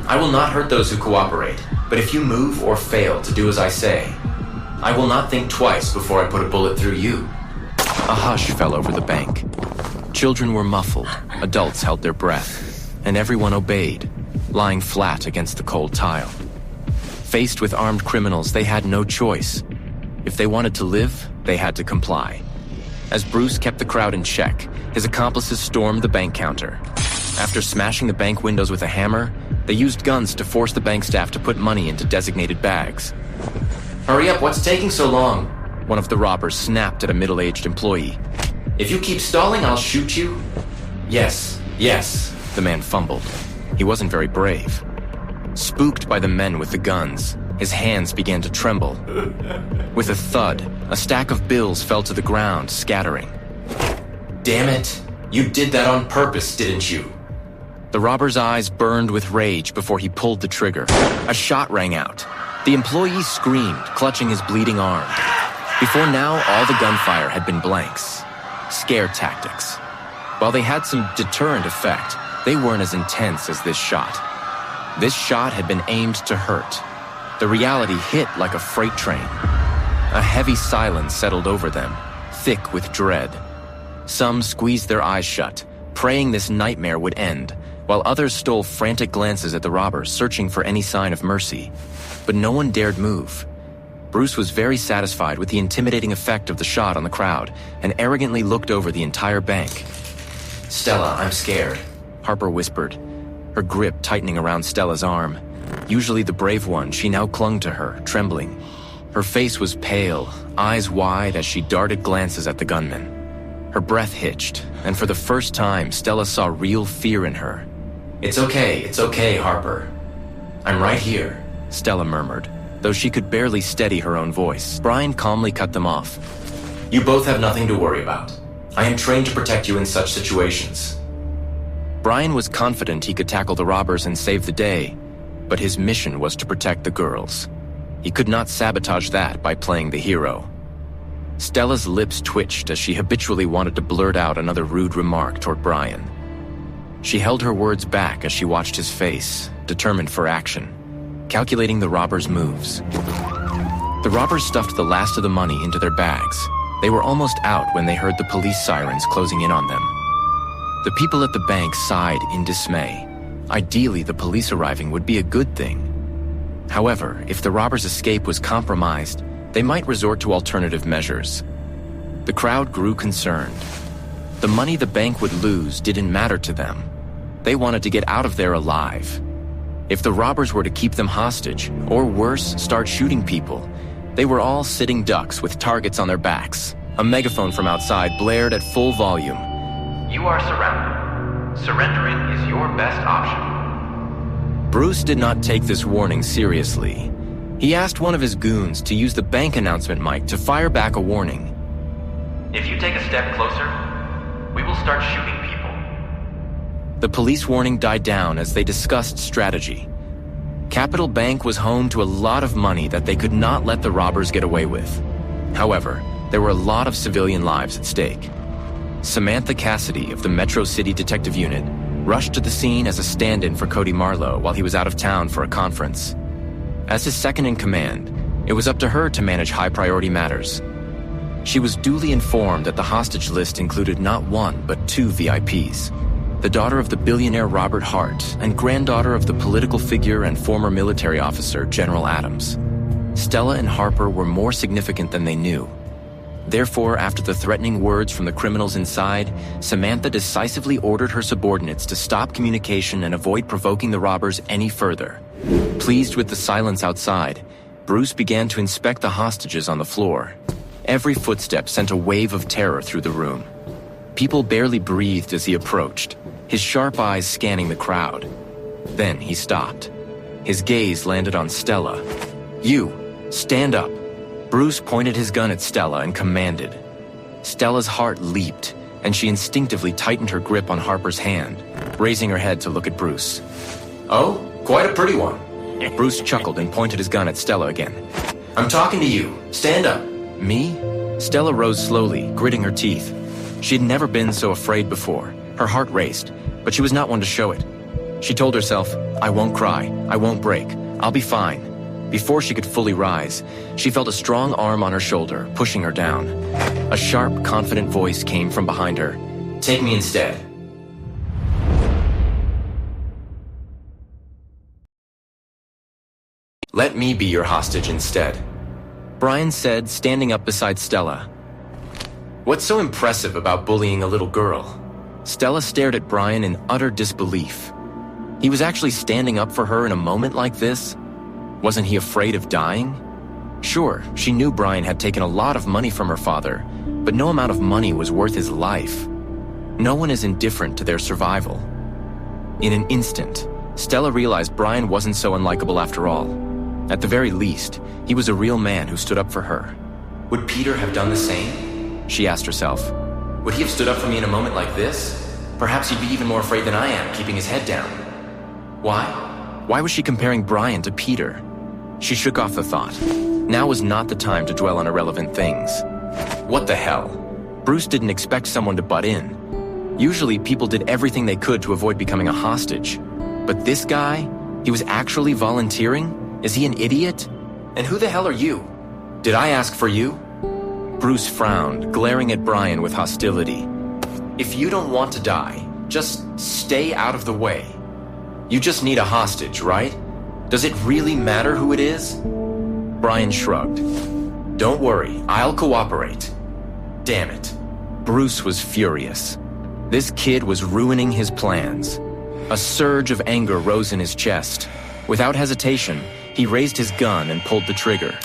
I will not hurt those who cooperate, but if you move or fail to do as I say, I will not think twice before I put a bullet through you. A hush fell over the bank. Children were muffled, adults held their breath, and everyone obeyed, lying flat against the cold tile. Faced with armed criminals, they had no choice. If they wanted to live, they had to comply. As Bruce kept the crowd in check, his accomplices stormed the bank counter. After smashing the bank windows with a hammer, they used guns to force the bank staff to put money into designated bags. Hurry up, what's taking so long? One of the robbers snapped at a middle-aged employee. If you keep stalling, I'll shoot you. Yes, the man fumbled. He wasn't very brave. Spooked by the men with the guns, his hands began to tremble. With a thud, a stack of bills fell to the ground, scattering. Damn it! You did that on purpose, didn't you? The robber's eyes burned with rage before he pulled the trigger. A shot rang out. The employee screamed, clutching his bleeding arm. Before now, all the gunfire had been blanks. Scare tactics. While they had some deterrent effect, they weren't as intense as this shot. This shot had been aimed to hurt. The reality hit like a freight train. A heavy silence settled over them, thick with dread. Some squeezed their eyes shut, praying this nightmare would end, while others stole frantic glances at the robbers, searching for any sign of mercy. But no one dared move. Bruce was very satisfied with the intimidating effect of the shot on the crowd and arrogantly looked over the entire bank. "Stella, I'm scared," Harper whispered, her grip tightening around Stella's arm. Usually the brave one, she now clung to her, trembling. Her face was pale, eyes wide as she darted glances at the gunman. Her breath hitched, and for the first time, Stella saw real fear in her. It's okay, Harper. I'm right here," Stella murmured, though she could barely steady her own voice. Brian calmly cut them off. "You both have nothing to worry about. I am trained to protect you in such situations." Brian was confident he could tackle the robbers and save the day, but his mission was to protect the girls. He could not sabotage that by playing the hero. Stella's lips twitched as she habitually wanted to blurt out another rude remark toward Brian. She held her words back as she watched his face, determined for action, calculating the robbers' moves. The robbers stuffed the last of the money into their bags. They were almost out when they heard the police sirens closing in on them. The people at the bank sighed in dismay. Ideally, the police arriving would be a good thing. However, if the robbers' escape was compromised, they might resort to alternative measures. The crowd grew concerned. The money the bank would lose didn't matter to them. They wanted to get out of there alive. If the robbers were to keep them hostage, or worse, start shooting people, they were all sitting ducks with targets on their backs. A megaphone from outside blared at full volume. "You are surrounded. Surrendering is your best option." Bruce did not take this warning seriously. He asked one of his goons to use the bank announcement mic to fire back a warning. "If you take a step closer, we will start shooting people." The police warning died down as they discussed strategy. Capital Bank was home to a lot of money that they could not let the robbers get away with. However, there were a lot of civilian lives at stake. Samantha Cassidy of the Metro City Detective Unit rushed to the scene as a stand-in for Cody Marlowe while he was out of town for a conference. As his second-in-command, it was up to her to manage high-priority matters. She was duly informed that the hostage list included not one but two VIPs, the daughter of the billionaire Robert Hart and granddaughter of the political figure and former military officer General Adams. Stella and Harper were more significant than they knew. Therefore, after the threatening words from the criminals inside, Samantha decisively ordered her subordinates to stop communication and avoid provoking the robbers any further. Pleased with the silence outside, Bruce began to inspect the hostages on the floor. Every footstep sent a wave of terror through the room. People barely breathed as he approached, his sharp eyes scanning the crowd. Then he stopped. His gaze landed on Stella. "You, stand up." Bruce pointed his gun at Stella and commanded. Stella's heart leaped, and she instinctively tightened her grip on Harper's hand, raising her head to look at Bruce. "Oh, quite a pretty one." Bruce chuckled and pointed his gun at Stella again. "I'm talking to you. Stand up." "Me?" Stella rose slowly, gritting her teeth. She had never been so afraid before. Her heart raced, but she was not one to show it. She told herself, "I won't cry. I won't break. I'll be fine." Before she could fully rise, she felt a strong arm on her shoulder, pushing her down. A sharp, confident voice came from behind her. "Take me instead." "Let me be your hostage instead," Brian said, standing up beside Stella. "What's so impressive about bullying a little girl?" Stella stared at Brian in utter disbelief. He was actually standing up for her in a moment like this? Wasn't he afraid of dying? Sure, she knew Brian had taken a lot of money from her father, but no amount of money was worth his life. No one is indifferent to their survival. In an instant, Stella realized Brian wasn't so unlikable after all. At the very least, he was a real man who stood up for her. Would Peter have done the same? She asked herself. Would he have stood up for me in a moment like this? Perhaps he'd be even more afraid than I am, keeping his head down. Why? Why was she comparing Brian to Peter? She shook off the thought. Now was not the time to dwell on irrelevant things. What the hell? Bruce didn't expect someone to butt in. Usually, people did everything they could to avoid becoming a hostage. But this guy? He was actually volunteering? Is he an idiot? And who the hell are you? Did I ask for you? Bruce frowned, glaring at Brian with hostility. If you don't want to die, Just stay out of the way. You just need a hostage, right? Does it really matter who it is? Brian shrugged. Don't worry, I'll cooperate. Damn it. Bruce was furious. This kid was ruining his plans. A surge of anger rose in his chest. Without hesitation, he raised his gun and pulled the trigger.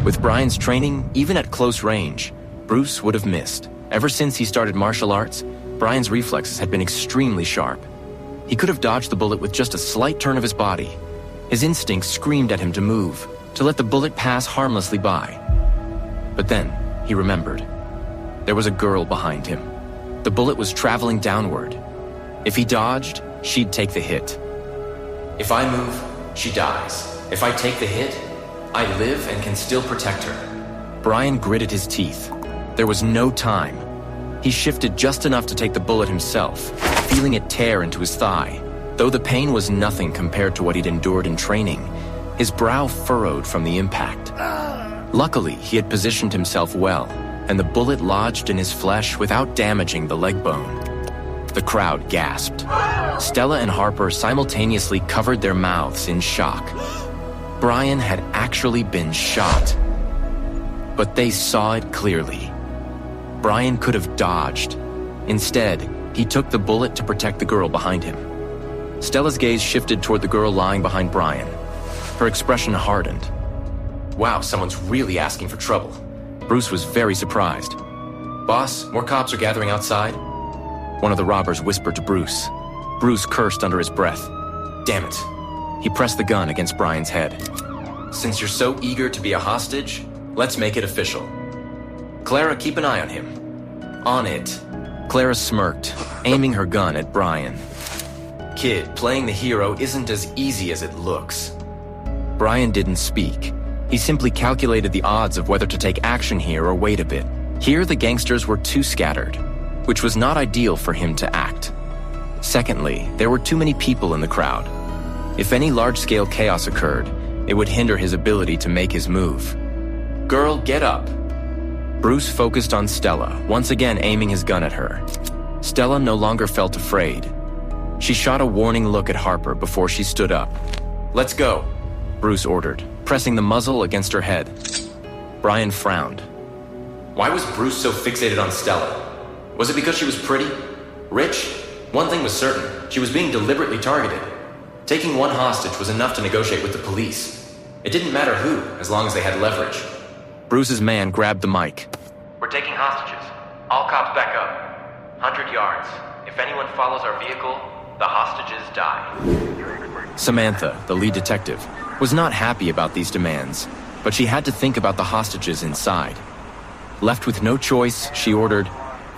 With Brian's training, even at close range, Bruce would have missed. Ever since he started martial arts, Brian's reflexes had been extremely sharp. He could have dodged the bullet with just a slight turn of his body. His instincts screamed at him to move, to let the bullet pass harmlessly by. But then, he remembered. There was a girl behind him. The bullet was traveling downward. If he dodged, she'd take the hit. If I move, she dies. If I take the hit, I live and can still protect her. Brian gritted his teeth. There was no time. He shifted just enough to take the bullet himself, feeling it tear into his thigh. Though the pain was nothing compared to what he'd endured in training, his brow furrowed from the impact. Luckily, he had positioned himself well, and the bullet lodged in his flesh without damaging the leg bone. The crowd gasped. Stella and Harper simultaneously covered their mouths in shock. Brian had actually been shot. But they saw it clearly. Brian could have dodged. Instead, he took the bullet to protect the girl behind him. Stella's gaze shifted toward the girl lying behind Brian. Her expression hardened. Wow, someone's really asking for trouble. Bruce was very surprised. Boss, more cops are gathering outside. One of the robbers whispered to Bruce. Bruce cursed under his breath. Damn it. He pressed the gun against Brian's head. Since you're so eager to be a hostage, let's make it official. Clara, keep an eye on him. On it. Clara smirked, aiming her gun at Brian. Kid, playing the hero isn't as easy as it looks. Brian didn't speak. He simply calculated the odds of whether to take action here or wait a bit. Here, the gangsters were too scattered, which was not ideal for him to act. Secondly, there were too many people in the crowd. If any large-scale chaos occurred, it would hinder his ability to make his move. Girl, get up. Bruce focused on Stella, once again aiming his gun at her. Stella no longer felt afraid. She shot a warning look at Harper before she stood up. Let's go, Bruce ordered, pressing the muzzle against her head. Brian frowned. Why was Bruce so fixated on Stella? Was it because she was pretty? Rich? One thing was certain, she was being deliberately targeted. Taking one hostage was enough to negotiate with the police. It didn't matter who, as long as they had leverage. Bruce's man grabbed the mic. We're taking hostages. All cops back up. 100 yards. If anyone follows our vehicle, the hostages die. Samantha, the lead detective, was not happy about these demands, but she had to think about the hostages inside. Left with no choice, she ordered,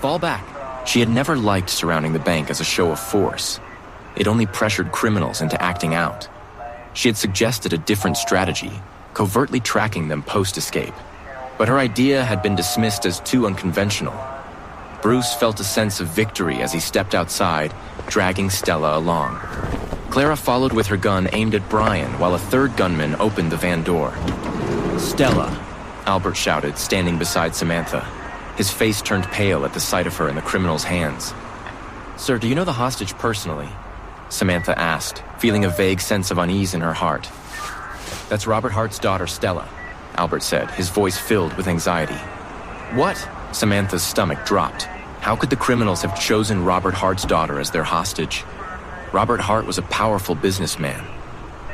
fall back. She had never liked surrounding the bank as a show of force. It only pressured criminals into acting out. She had suggested a different strategy, covertly tracking them post-escape. But her idea had been dismissed as too unconventional. Bruce felt a sense of victory as he stepped outside, dragging Stella along. Clara followed with her gun aimed at Brian while a third gunman opened the van door. Stella, Albert shouted, standing beside Samantha. His face turned pale at the sight of her in the criminal's hands. Sir, do you know the hostage personally? Samantha asked, feeling a vague sense of unease in her heart. That's Robert Hart's daughter, Stella, Albert said, his voice filled with anxiety. What? Samantha's stomach dropped. How could the criminals have chosen Robert Hart's daughter as their hostage? Robert Hart was a powerful businessman.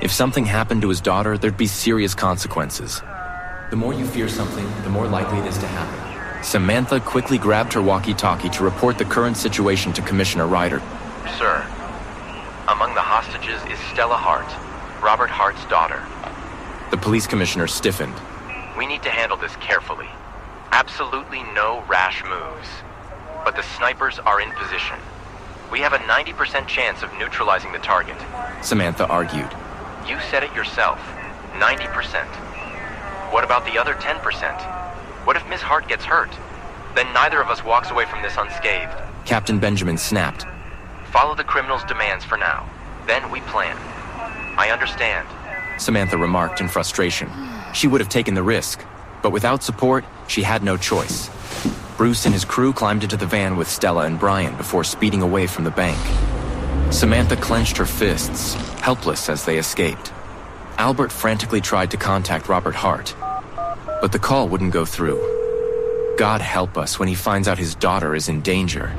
If something happened to his daughter, there'd be serious consequences. The more you fear something, the more likely it is to happen. Samantha quickly grabbed her walkie-talkie to report the current situation to Commissioner Ryder. Sir, among the hostages is Stella Hart, Robert Hart's daughter. The police commissioner stiffened. We need to handle this carefully. Absolutely no rash moves. But the snipers are in position. We have a 90% chance of neutralizing the target. Samantha argued. You said it yourself. 90%. What about the other 10%? What if Miss Hart gets hurt? Then neither of us walks away from this unscathed. Captain Benjamin snapped. Follow the criminal's demands for now. Then we plan. I understand, Samantha remarked in frustration. She would have taken the risk, but without support, she had no choice. Bruce and his crew climbed into the van with Stella and Brian before speeding away from the bank. Samantha clenched her fists, helpless as they escaped. Albert frantically tried to contact Robert Hart, but the call wouldn't go through. God help us when he finds out his daughter is in danger.